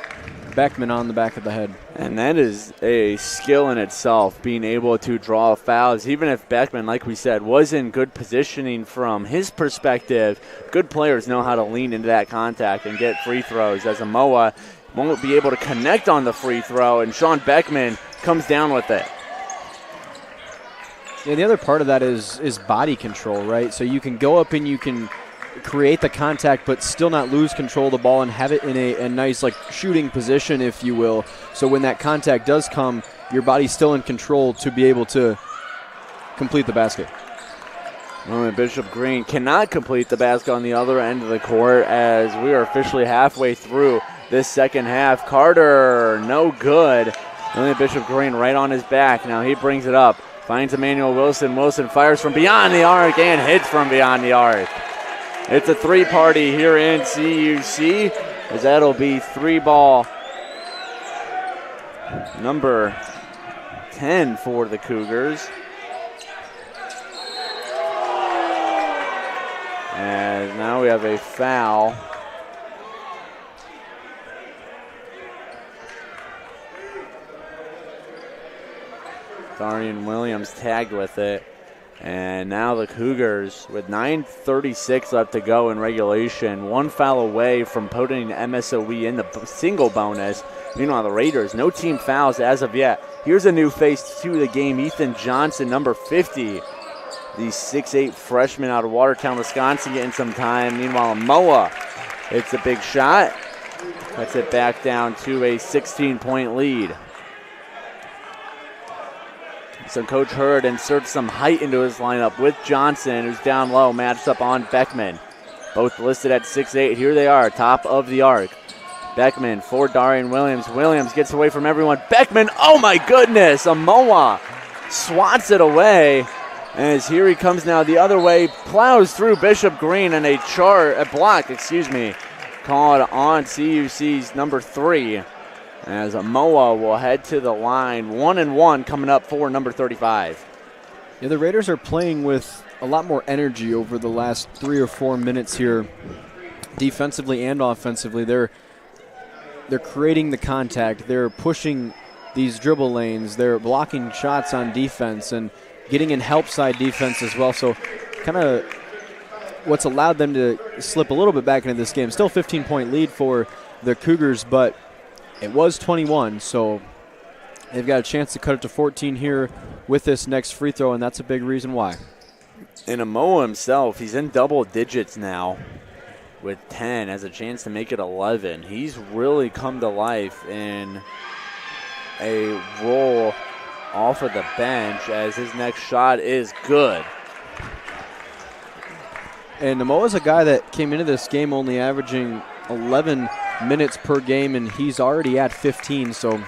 Beckman on the back of the head. And that is a skill in itself, being able to draw fouls. Even if Beckman, like we said, was in good positioning from his perspective, good players know how to lean into that contact and get free throws, as Amoa won't be able to connect on the free throw, and Sean Beckman comes down with it. Yeah, the other part of that is body control, right? So you can go up and you can create the contact but still not lose control of the ball and have it in a nice like shooting position, if you will. So when that contact does come, your body's still in control to be able to complete the basket. Well, Bishop Green cannot complete the basket on the other end of the court, as we are officially halfway through this second half. Carter, no good. William Bishop Green right on his back. Now he brings it up, finds Emmanuel Wilson. Wilson fires from beyond the arc and hits from beyond the arc. It's a three-party here in CUC, as that'll be 3-ball number 10 for the Cougars. And now we have a foul. Darian Williams tagged with it. And now the Cougars, with 9:36 left to go in regulation, one foul away from putting MSOE in the single bonus. Meanwhile, the Raiders, no team fouls as of yet. Here's a new face to the game, Ethan Johnson, number 50. The 6'8 freshman out of Watertown, Wisconsin, getting some time. Meanwhile, Moa hits a big shot. Cuts it back down to a 16-point lead. So Coach Hurd inserts some height into his lineup with Johnson, who's down low, matched up on Beckman. Both listed at 6'8". Here they are, top of the arc. Beckman for Darian Williams. Williams gets away from everyone. Beckman, oh my goodness! Amoa swats it away. As here he comes now the other way, plows through Bishop Green, and a block, called on CUC's number 3. As Amoa will head to the line, 1-1 coming up for number 35. Yeah, the Raiders are playing with a lot more energy over the last 3 or 4 minutes here, defensively and offensively. They're creating the contact. They're pushing these dribble lanes. They're blocking shots on defense and getting in help side defense as well. So kind of what's allowed them to slip a little bit back into this game. Still 15-point lead for the Cougars, but it was 21, so they've got a chance to cut it to 14 here with this next free throw, and that's a big reason why. And Amoa himself, he's in double digits now with 10, has a chance to make it 11. He's really come to life in a role off of the bench, as his next shot is good. And Amoa's a guy that came into this game only averaging 11 minutes per game, and he's already at 15, so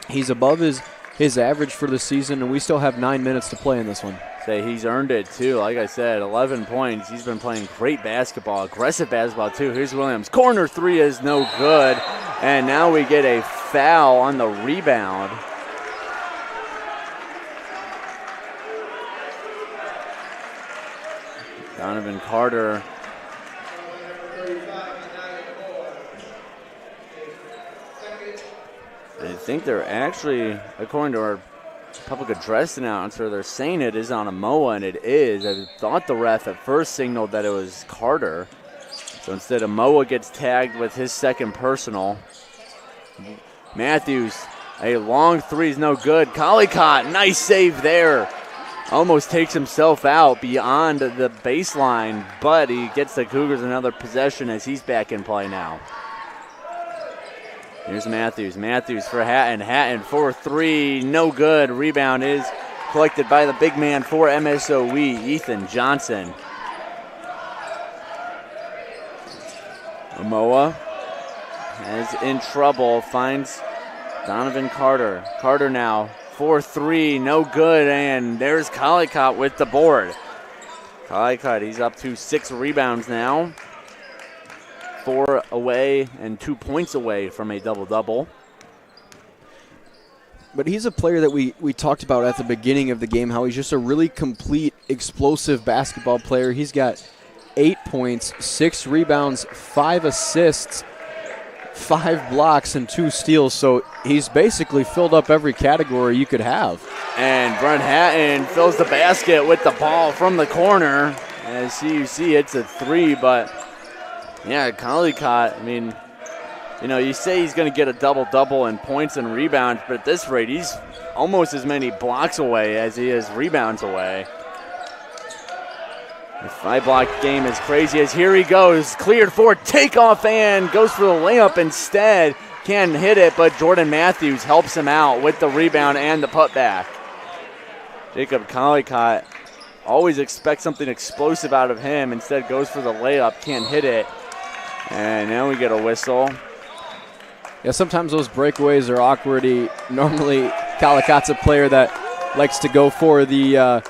he's above his average for the season, and we still have 9 minutes to play in this one. Say he's earned it too. Like I said, 11 points. He's been playing great basketball, aggressive basketball too. Here's Williams. Corner 3 is no good, and now we get a foul on the rebound. Donovan Carter. I think they're actually, according to our public address announcer, they're saying it is on Amoa, and it is. I thought the ref at first signaled that it was Carter. So instead, Amoa gets tagged with his second personal. Matthews, a long 3 is no good. Collicott, nice save there. Almost takes himself out beyond the baseline, but he gets the Cougars another possession as he's back in play now. Here's Matthews. Matthews for Hatton. Hatton for 3. No good. Rebound is collected by the big man for MSOE, Ethan Johnson. Amoa is in trouble. Finds Donovan Carter. Carter now for 3. No good. And there's Collicott with the board. Collicott, he's up to 6 rebounds now. 4 away and 2 points away from a double-double. But he's a player that we talked about at the beginning of the game, how he's just a really complete, explosive basketball player. He's got 8 points, 6 rebounds, 5 assists, 5 blocks and 2 steals, so he's basically filled up every category you could have. And Brent Hatton fills the basket with the ball from the corner as CUC hits a 3, but yeah, Collicott, I mean, you know, you say he's going to get a double-double in points and rebounds, but at this rate, he's almost as many blocks away as he is rebounds away. The 5-block game is crazy as here he goes, cleared for takeoff and goes for the layup instead. Can't hit it, but Jordan Matthews helps him out with the rebound and the putback. Jacob Collicott always expects something explosive out of him. Instead goes for the layup, can't hit it. And now we get a whistle. Yeah, sometimes those breakaways are awkward. Normally, Collicott's a player that likes to go for the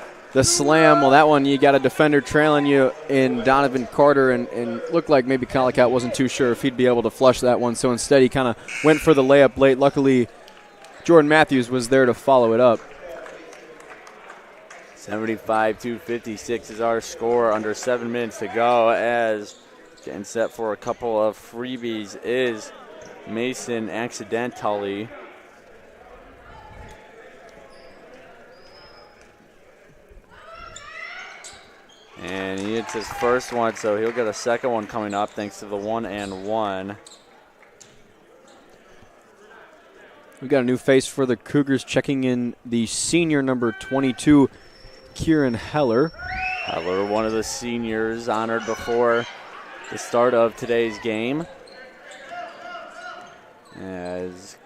slam. Well, that one, you got a defender trailing you in Donovan Carter, and looked like maybe Collicott wasn't too sure if he'd be able to flush that one. So instead, he kind of went for the layup late. Luckily, Jordan Matthews was there to follow it up. 75-56 is our score. Under 7 minutes to go as getting set for a couple of freebies is Mason accidentally. And he hits his first one, so he'll get a second one coming up thanks to the 1-and-1. We've got a new face for the Cougars, checking in the senior number 22, Kieran Heller. Heller, one of the seniors honored before the start of today's game. As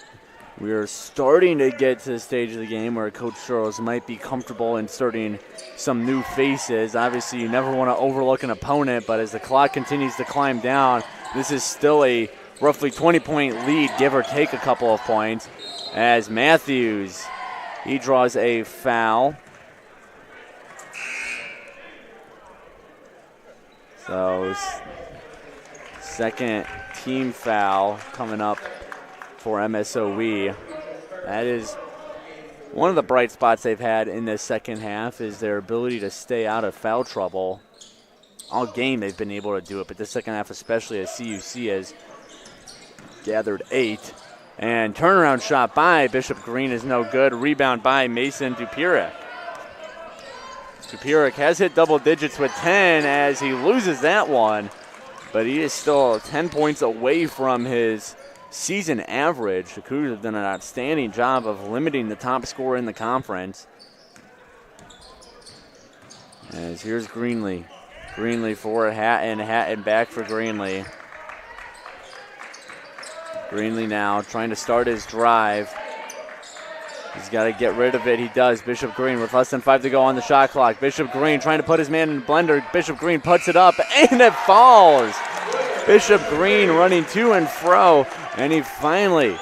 we are starting to get to the stage of the game where Coach Charles might be comfortable inserting some new faces. Obviously, you never want to overlook an opponent, but as the clock continues to climb down, this is still a roughly 20-point lead, give or take a couple of points, as Matthews, he draws a foul. So, second team foul coming up for MSOE. That is one of the bright spots they've had in the second half, is their ability to stay out of foul trouble. All game they've been able to do it, but the second half especially, as CUC has gathered 8. And turnaround shot by Bishop Green is no good. Rebound by Mason Dupirek. Dupirek has hit double digits with 10 as he loses that one, but he is still 10 points away from his season average. The Cougars have done an outstanding job of limiting the top scorer in the conference. As here's Greenlee. Greenlee for Hatton. Hatton back for Greenlee. Greenlee now trying to start his drive. He's got to get rid of it. He does. Bishop Green with less than 5 to go on the shot clock. Bishop Green trying to put his man in the blender. Bishop Green puts it up, and it falls. Bishop Green running to and fro, and he finally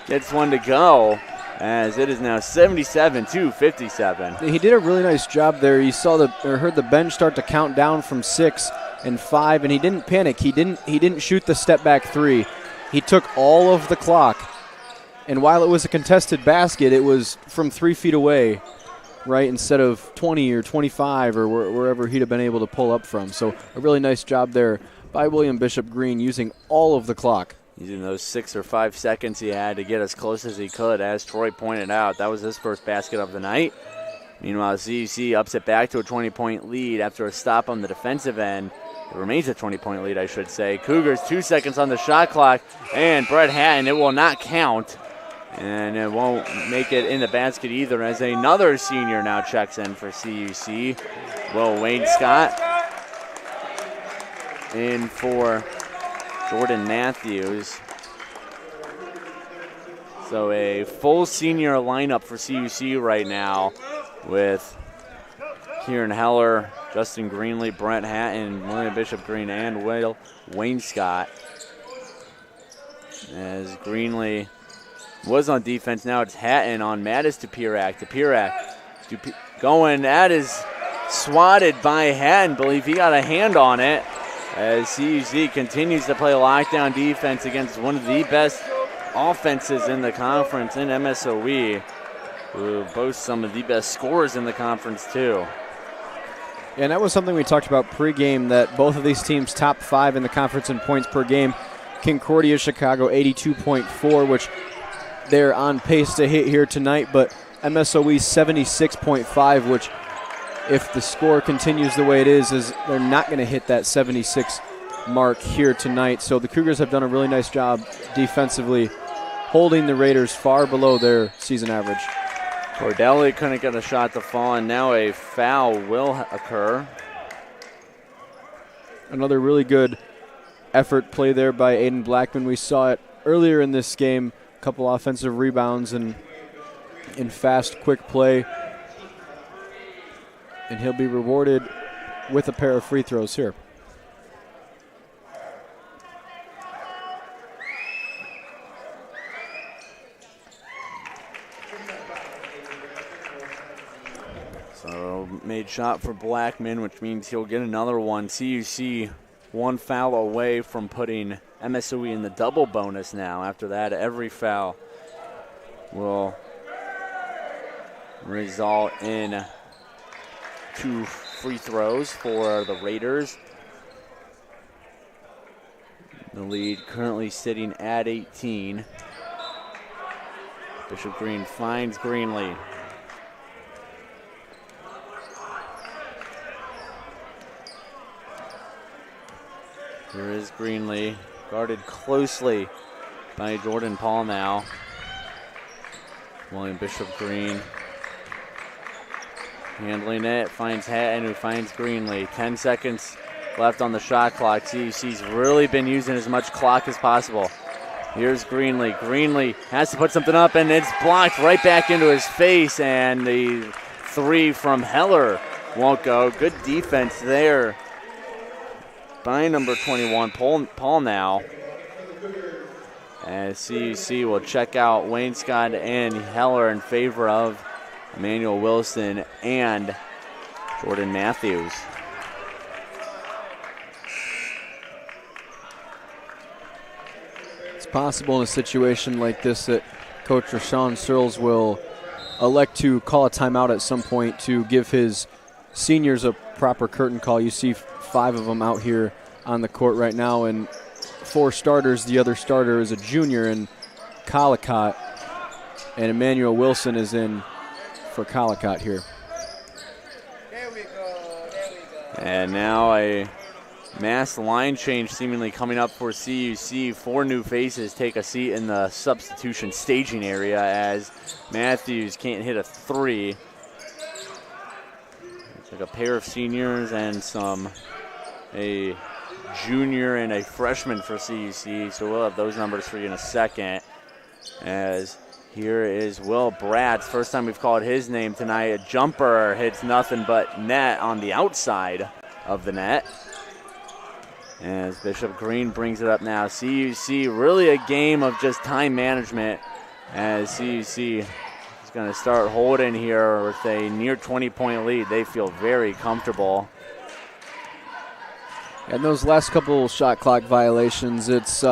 gets one to go, as it is now 77-57. He did a really nice job there. You saw heard the bench start to count down from 6 and 5, and he didn't panic. He didn't shoot the step back 3. He took all of the clock, and while it was a contested basket, it was from 3 feet away, right, instead of 20 or 25 or wherever he'd have been able to pull up from. So a really nice job there by William Bishop Green, using all of the clock. Using those 6 or 5 seconds he had to get as close as he could. As Troy pointed out, that was his first basket of the night. Meanwhile, CUC ups it back to a 20-point lead after a stop on the defensive end. It remains a 20-point lead, I should say. Cougars 2 seconds on the shot clock, and Brett Hatton, it will not count. And it won't make it in the basket either, as another senior now checks in for CUC. Will Wayne Scott in for Jordan Matthews. So a full senior lineup for CUC right now, with Kieran Heller, Justin Greenlee, Brent Hatton, William Bishop Green, and Wayne Scott. As Greenlee was on defense, now it's Hatton on Mattis Dupirek. Dupirek going, that is swatted by Hatton. Believe he got a hand on it, as CUC continues to play lockdown defense against one of the best offenses in the conference in MSOE, who boasts some of the best scorers in the conference too. And that was something we talked about pregame, that both of these teams top 5 in the conference in points per game. Concordia Chicago 82.4, which they're on pace to hit here tonight, but MSOE 76.5, which if the score continues the way it is they're not going to hit that 76 mark here tonight. So the Cougars have done a really nice job defensively, holding the Raiders far below their season average. Cordelli couldn't get a shot to fall, and now a foul will occur. Another really good effort play there by Aiden Blackman. We saw it earlier in this game, a couple offensive rebounds and in fast, quick play. And he'll be rewarded with a pair of free throws here. So made shot for Blackman, which means he'll get another one. CUC one foul away from putting MSOE in the double bonus now. After that, every foul will result in 2 free throws for the Raiders. The lead currently sitting at 18. Bishop Green finds Greenlee. Here is Greenlee, guarded closely by Jordan Paul now. William Bishop Green handling it, finds Hatton, who finds Greenlee. 10 seconds left on the shot clock. CUC's really been using as much clock as possible. Here's Greenlee. Greenlee has to put something up, and it's blocked right back into his face, and the 3 from Heller won't go. Good defense there by number 21, Paul now. As CUC will check out Wayne Scott and Heller in favor of Emmanuel Wilson and Jordan Matthews. It's possible in a situation like this that Coach Rashawn Searles will elect to call a timeout at some point to give his seniors a proper curtain call. You see 5 of them out here on the court right now, and 4 starters. The other starter is a junior in Collicott, and Emmanuel Wilson is in for Collicott here. There we go. And now a mass line change seemingly coming up for CUC. 4 new faces take a seat in the substitution staging area as Matthews can't hit a 3. It's like a pair of seniors and a junior and a freshman for CUC, so we'll have those numbers for you in a second. As here is Will Bratz. First time we've called his name tonight. A jumper hits nothing but net on the outside of the net. As Bishop Green brings it up now. CUC, really a game of just time management, as CUC is going to start holding here with a near 20-point lead. They feel very comfortable. And those last couple shot clock violations, it's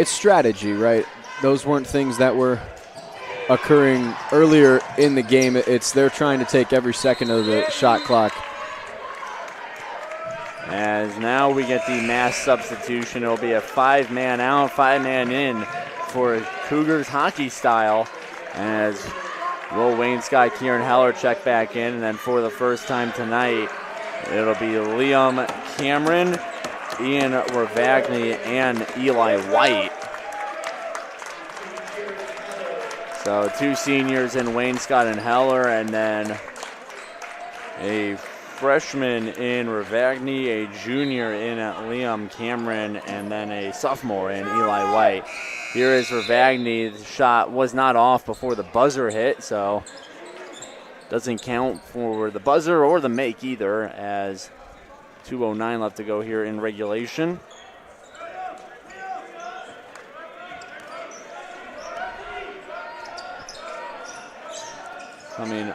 strategy, right? Those weren't things that were occurring earlier in the game. They're trying to take every second of the shot clock. As now we get the mass substitution. It'll be a 5-man out, 5-man in for Cougars hockey style. As Will Wayne Scott, Kieran Heller check back in, and then for the first time tonight, it'll be Liam Cameron, Ian Ravagni, and Eli White. So 2 seniors in Wayne Scott and Heller, and then a freshman in Ravagni, a junior in Liam Cameron, and then a sophomore in Eli White. Here is Ravagni. The shot was not off before the buzzer hit, so doesn't count for the buzzer or the make either, as 2:09 left to go here in regulation. Coming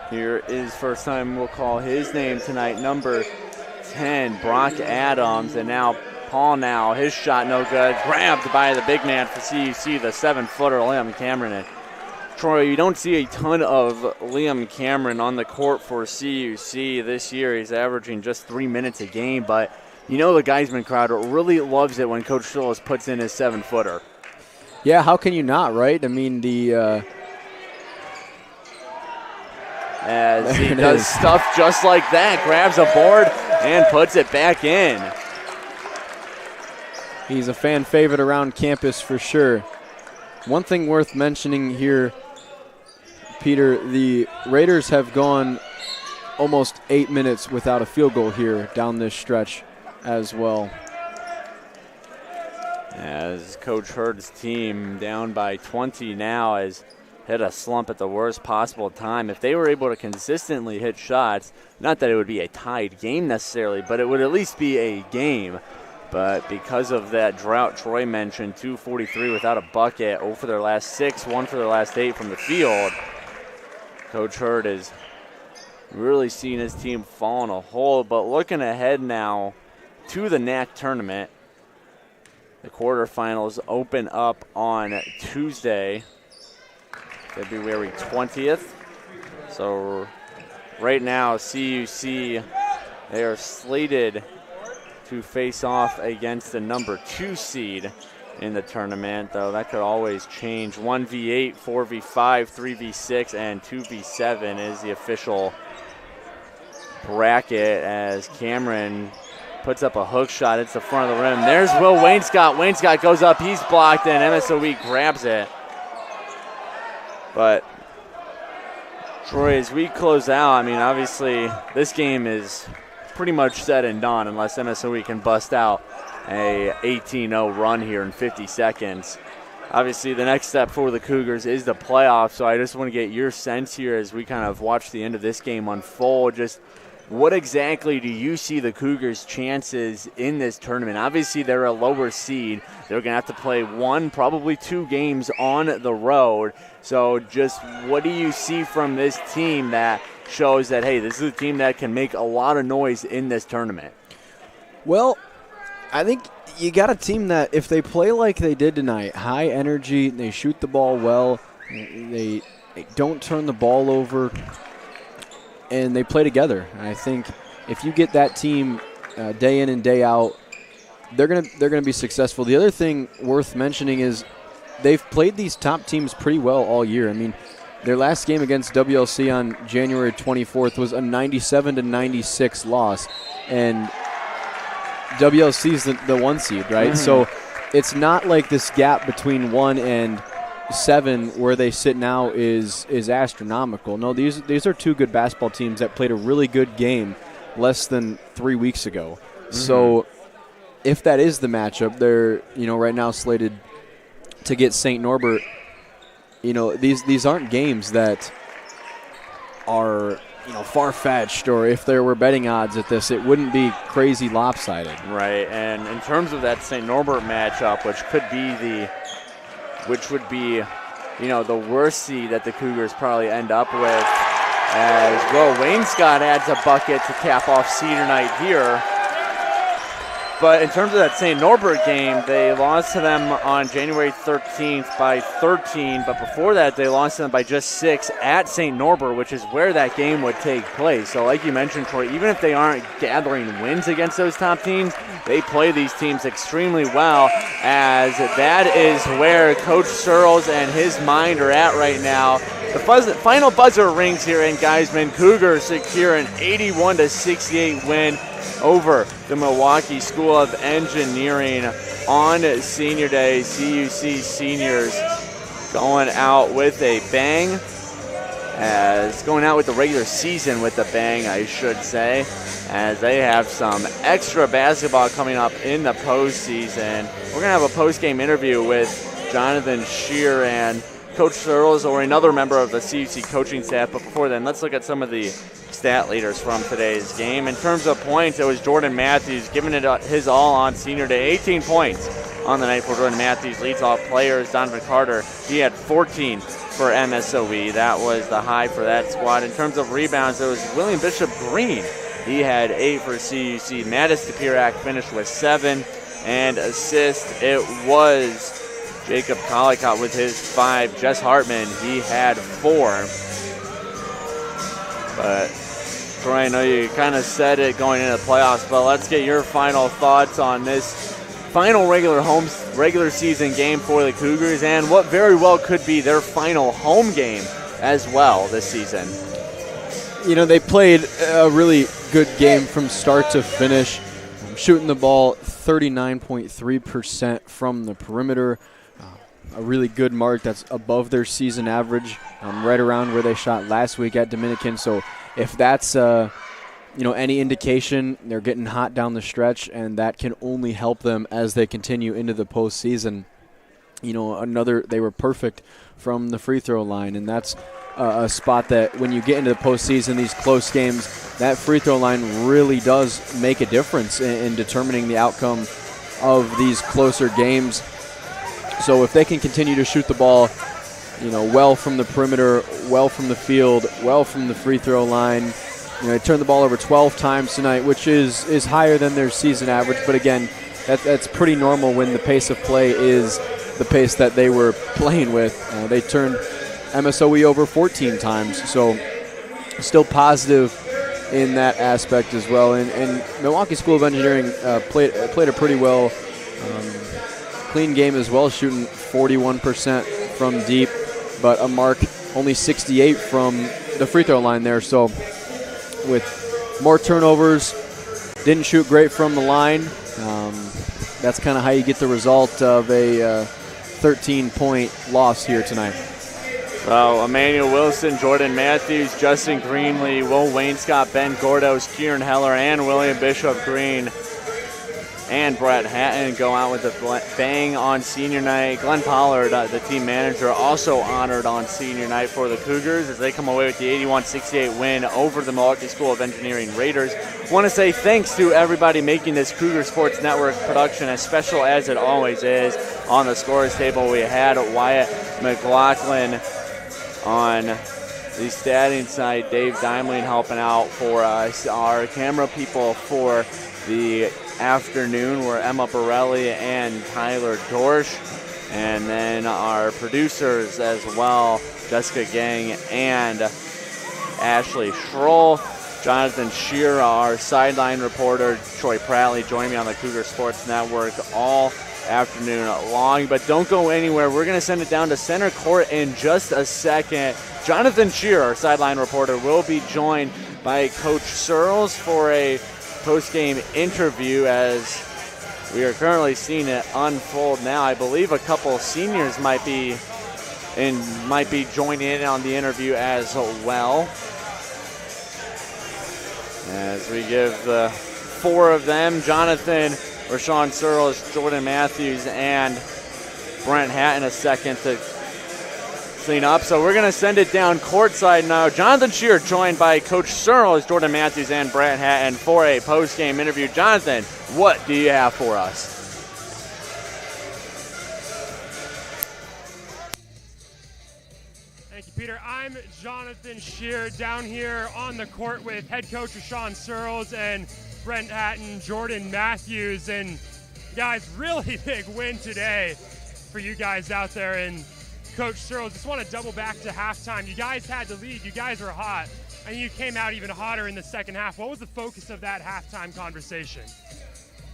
here is first time we'll call his name tonight, number 10, Brock Adams, and now Paul now, his shot no good, grabbed by the big man for CUC, the 7-footer Liam Cameron. And Troy, you don't see a ton of Liam Cameron on the court for CUC this year. He's averaging just 3 minutes a game, but you know the Geisman crowd really loves it when Coach Schillis puts in his 7-footer. Yeah, how can you not, right? I mean, as he does stuff just like that, grabs a board and puts it back in. He's a fan favorite around campus for sure. One thing worth mentioning here, Peter, the Raiders have gone almost 8 minutes without a field goal here down this stretch as well. As Coach Hurd's team down by 20 now has hit a slump at the worst possible time. If they were able to consistently hit shots, not that it would be a tied game necessarily, but it would at least be a game. But because of that drought Troy mentioned, 243 without a bucket, 0 for their last 6, 1 for their last 8 from the field, Coach Hurd is really seeing his team fall in a hole. But looking ahead now to the NAC tournament, the quarterfinals open up on Tuesday, February 20th. So right now, CUC, they are slated to face off against the number 2 seed in the tournament, though that could always change. 1v8, 4v5, 3v6, and 2v7 is the official bracket as Cameron puts up a hook shot. It's the front of the rim. There's Will Wainscott. Wainscott goes up. He's blocked, and MSOE grabs it. But Troy, as we close out, I mean, obviously this game is pretty much said and done unless MSOE can bust out a 18-0 run here in 50 seconds. Obviously, the next step for the Cougars is the playoffs, so I just want to get your sense here as we kind of watch the end of this game unfold. Just what exactly do you see the Cougars' chances in this tournament? Obviously, they're a lower seed. They're going to have to play 1, probably 2 games on the road. So just what do you see from this team that shows that, hey, this is a team that can make a lot of noise in this tournament? Well, I think you got a team that if they play like they did tonight, high energy, they shoot the ball well, they don't turn the ball over, and they play together. And I think if you get that team day in and day out, they're gonna be successful. The other thing worth mentioning is they've played these top teams pretty well all year. I mean, their last game against WLC on January 24th was a 97-96 loss, and WLC's the 1 seed, right? Mm-hmm. So it's not like this gap between 1 and 7 where they sit now is astronomical. No, these are 2 good basketball teams that played a really good game less than 3 weeks ago. Mm-hmm. So if that is the matchup, they're right now slated to get St. Norbert. These aren't games that are far-fetched, or if there were betting odds at this, it wouldn't be crazy lopsided. Right, and in terms of that St. Norbert matchup, which would be the worst seed that the Cougars probably end up with, as Will Wainscott adds a bucket to cap off senior night here. But in terms of that St. Norbert game, they lost to them on January 13th by 13. But before that, they lost to them by just 6 at St. Norbert, which is where that game would take place. So like you mentioned, Troy, even if they aren't gathering wins against those top teams, they play these teams extremely well, as that is where Coach Searles and his mind are at right now. The final buzzer rings here in Geisman. Cougars secure an 81-68 win over the Milwaukee School of Engineering on Senior Day. CUC seniors going out with a bang, going out with the regular season with a bang, I should say, as they have some extra basketball coming up in the postseason. We're going to have a post-game interview with Jonathan Shear and Coach Searles, or another member of the CUC coaching staff. But before then, let's look at some of the stat leaders from today's game. In terms of points, it was Jordan Matthews giving it his all on Senior Day. 18 points on the night for Jordan Matthews. Leads all players. Donovan Carter, he had 14 for MSOE. That was the high for that squad. In terms of rebounds, it was William Bishop Green. He had 8 for CUC. Mattis Kapirak finished with 7. And assists, it was Jacob Collicott with his 5. Jess Hartman, he had 4. But Troy, I know you kind of said it going into the playoffs, but let's get your final thoughts on this final regular season game for the Cougars and what very well could be their final home game as well this season. You know, they played a really good game from start to finish, shooting the ball 39.3% from the perimeter. A really good mark that's above their season average, right around where they shot last week at Dominican. So if that's any indication, they're getting hot down the stretch, and that can only help them as they continue into the postseason. They were perfect from the free throw line, and that's a spot that when you get into the postseason, these close games, that free throw line really does make a difference in determining the outcome of these closer games. So if they can continue to shoot the ball, well from the perimeter, well from the field, well from the free throw line, they turned the ball over 12 times tonight, which is higher than their season average. But again, that's pretty normal when the pace of play is the pace that they were playing with. They turned MSOE over 14 times, so still positive in that aspect as well. And Milwaukee School of Engineering played a pretty well clean game as well, shooting 41% from deep, but a mark only 68 from the free throw line there. So with more turnovers, didn't shoot great from the line. That's kind of how you get the result of a 13-point loss here tonight. So Emmanuel Wilson, Jordan Matthews, Justin Greenlee, Will Wainscott, Ben Gordos, Kieran Heller, and William Bishop Green and Brett Hatton go out with a bang on senior night. Glenn Pollard, the team manager, also honored on senior night for the Cougars as they come away with the 81-68 win over the Milwaukee School of Engineering Raiders. Want to say thanks to everybody making this Cougar Sports Network production as special as it always is. On the scores table, we had Wyatt McLaughlin on the statting side, Dave Dimeling helping out for us. Our camera people for the afternoon were Emma Borelli and Tyler Dorsch. And then our producers as well, Jessica Gang and Ashley Schroll. Jonathan Shearer, our sideline reporter, Troy Pratley, joined me on the Cougar Sports Network all afternoon long. But don't go anywhere. We're going to send it down to center court in just a second. Jonathan Shearer, our sideline reporter, will be joined by Coach Searles for a post-game interview as we are currently seeing it unfold now. I believe a couple seniors might be joining in on the interview as well. As we give the four of them, Jonathan, Rashawn Searles, Jordan Matthews, and Brent Hatton, a second to clean up. So we're going to send it down courtside now. Jonathan Shearer joined by Coach Searles, Jordan Matthews, and Brent Hatton for a post-game interview. Jonathan, what do you have for us? Thank you, Peter. I'm Jonathan Shearer down here on the court with head coach Rashawn Searles and Brent Hatton, Jordan Matthews. And guys, really big win today for you guys out there. And Coach Searles, just want to double back to halftime. You guys had the lead. You guys were hot, and you came out even hotter in the second half. What was the focus of that halftime conversation?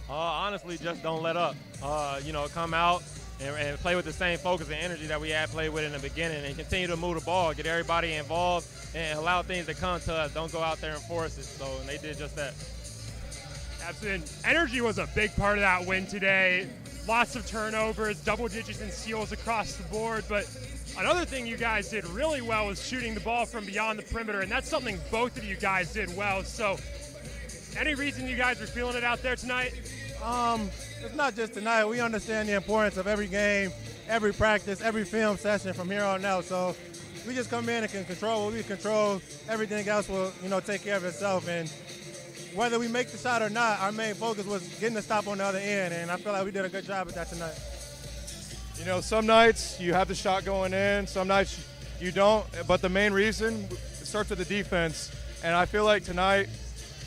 Honestly, just don't let up. Come out and play with the same focus and energy that we had played with in the beginning, and continue to move the ball, get everybody involved, and allow things to come to us. Don't go out there and force it. And they did just that. Absolutely. Energy was a big part of that win today. Lots of turnovers, double digits in steals across the board. But another thing you guys did really well was shooting the ball from beyond the perimeter, and that's something both of you guys did well. So any reason you guys were feeling it out there tonight? It's not just tonight. We understand the importance of every game, every practice, every film session from here on out. So we just come in and can control what we control. Everything else will, take care of itself. And whether we make the shot or not, our main focus was getting the stop on the other end, and I feel like we did a good job at that tonight. Some nights you have the shot going in, some nights you don't, but the main reason starts with the defense. And I feel like tonight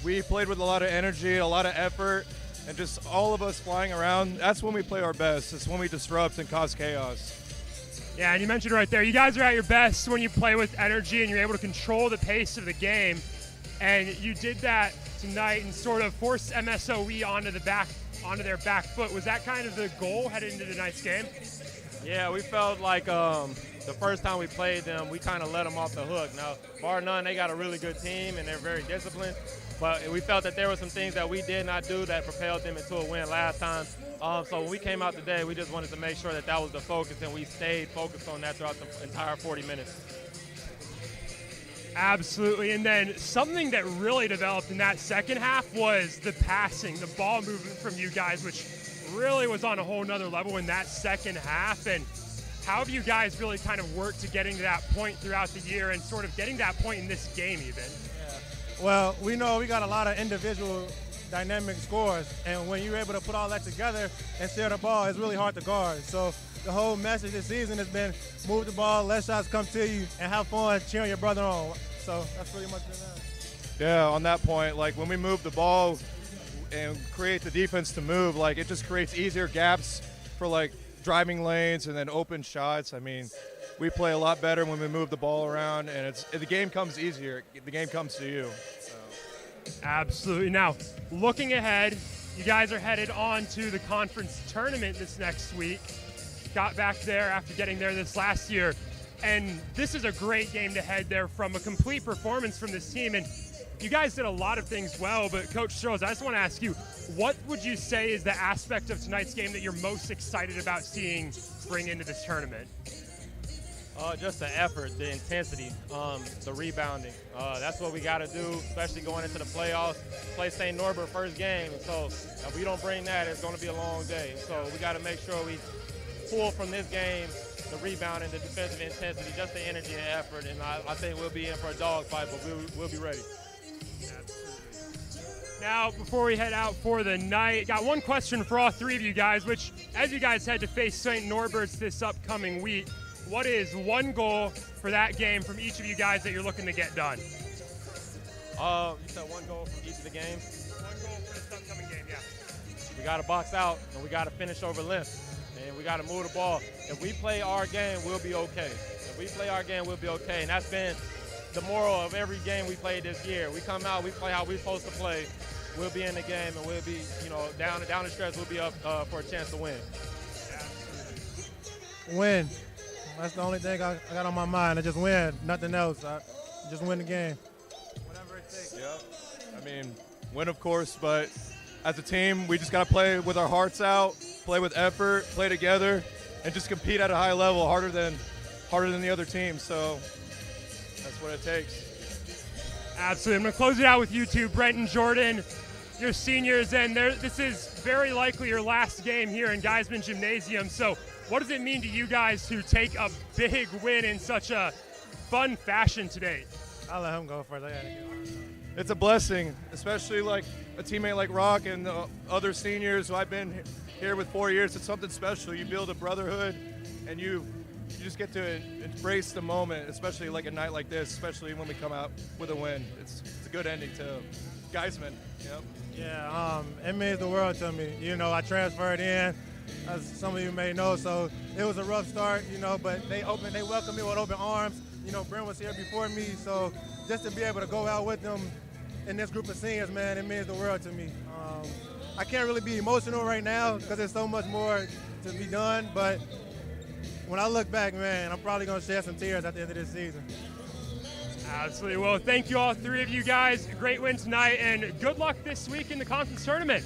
we played with a lot of energy, a lot of effort, and just all of us flying around. That's when we play our best. It's when we disrupt and cause chaos. Yeah, and you mentioned right there, you guys are at your best when you play with energy and you're able to control the pace of the game. And you did that tonight and sort of forced MSOE onto their back foot. Was that kind of the goal headed into tonight's game? Yeah, we felt like the first time we played them, we kind of let them off the hook. Now, bar none, they got a really good team and they're very disciplined. But we felt that there were some things that we did not do that propelled them into a win last time. So when we came out today, we just wanted to make sure that that was the focus, and we stayed focused on that throughout the entire 40 minutes. Absolutely. And then something that really developed in that second half was the passing, the ball movement from you guys, which really was on a whole nother level in that second half. And how have you guys really kind of worked to getting to that point throughout the year and sort of getting that point in this game even? Well, we know we got a lot of individual dynamic scores, and when you're able to put all that together and share the ball, it's really hard to guard. So the whole message this season has been move the ball, let shots come to you, and have fun cheering your brother on. So that's pretty much been that. Yeah, on that point, like when we move the ball and create the defense to move, like it just creates easier gaps for like driving lanes and then open shots. I mean, we play a lot better when we move the ball around, and the game comes easier. The game comes to you. So. Absolutely. Now, looking ahead, you guys are headed on to the conference tournament this next week. Got back there after getting there this last year, and this is a great game to head there from. A complete performance from this team, and you guys did a lot of things well, but Coach Strohs, I just want to ask you, what would you say is the aspect of tonight's game that you're most excited about seeing bring into this tournament? Just the effort, the intensity, the rebounding. That's what we got to do, especially going into the playoffs. Play St. Norbert first game, so if we don't bring that, it's going to be a long day. So we got to make sure we pull from this game the rebounding, the defensive intensity, just the energy and effort, and I think we'll be in for a dogfight, but we'll be ready. Now, before we head out for the night, got one question for all three of you guys, which, as you guys head to face St. Norbert's this upcoming week, what is one goal for that game from each of you guys that you're looking to get done? You said one goal from each of the games? One goal for this upcoming game, yeah. We got to box out, and we got to finish over length, and we got to move the ball. If we play our game, we'll be okay. If we play our game, we'll be okay, and that's been the moral of every game we played this year. We come out, we play how we're supposed to play. We'll be in the game, and we'll be, down the stretch, we'll be up for a chance to win. Win. That's the only thing I got on my mind. I just win, nothing else. I just win the game. Whatever it takes. Yep. I mean, win, of course, but as a team, we just got to play with our hearts out, play with effort, play together, and just compete at a high level, harder than the other team. So that's what it takes. Absolutely. I'm going to close it out with you two, Brent and Jordan. You're seniors, and this is very likely your last game here in Geisman Gymnasium. So what does it mean to you guys to take a big win in such a fun fashion today? I'll let him go first. It's a blessing, especially like a teammate like Rock and the other seniors who I've been here with 4 years. It's something special. You build a brotherhood, and you just get to embrace the moment, especially like a night like this, especially when we come out with a win. It's a good ending to Geisman. Yep. Yeah, it means the world to me. I transferred in, as some of you may know, so it was a rough start, but they welcomed me with open arms. Brent was here before me, so just to be able to go out with them in this group of seniors, man, it means the world to me. I can't really be emotional right now because there's so much more to be done, but when I look back, man, I'm probably going to shed some tears at the end of this season. Absolutely. Well, thank you all three of you guys. Great win tonight, and good luck this week in the conference tournament.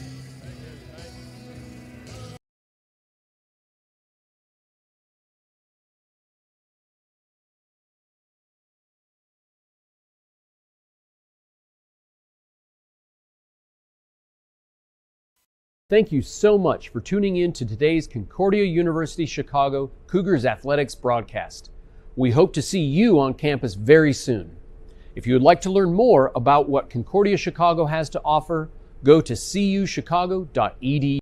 Thank you so much for tuning in to today's Concordia University Chicago Cougars Athletics broadcast. We hope to see you on campus very soon. If you would like to learn more about what Concordia Chicago has to offer, go to cuchicago.edu.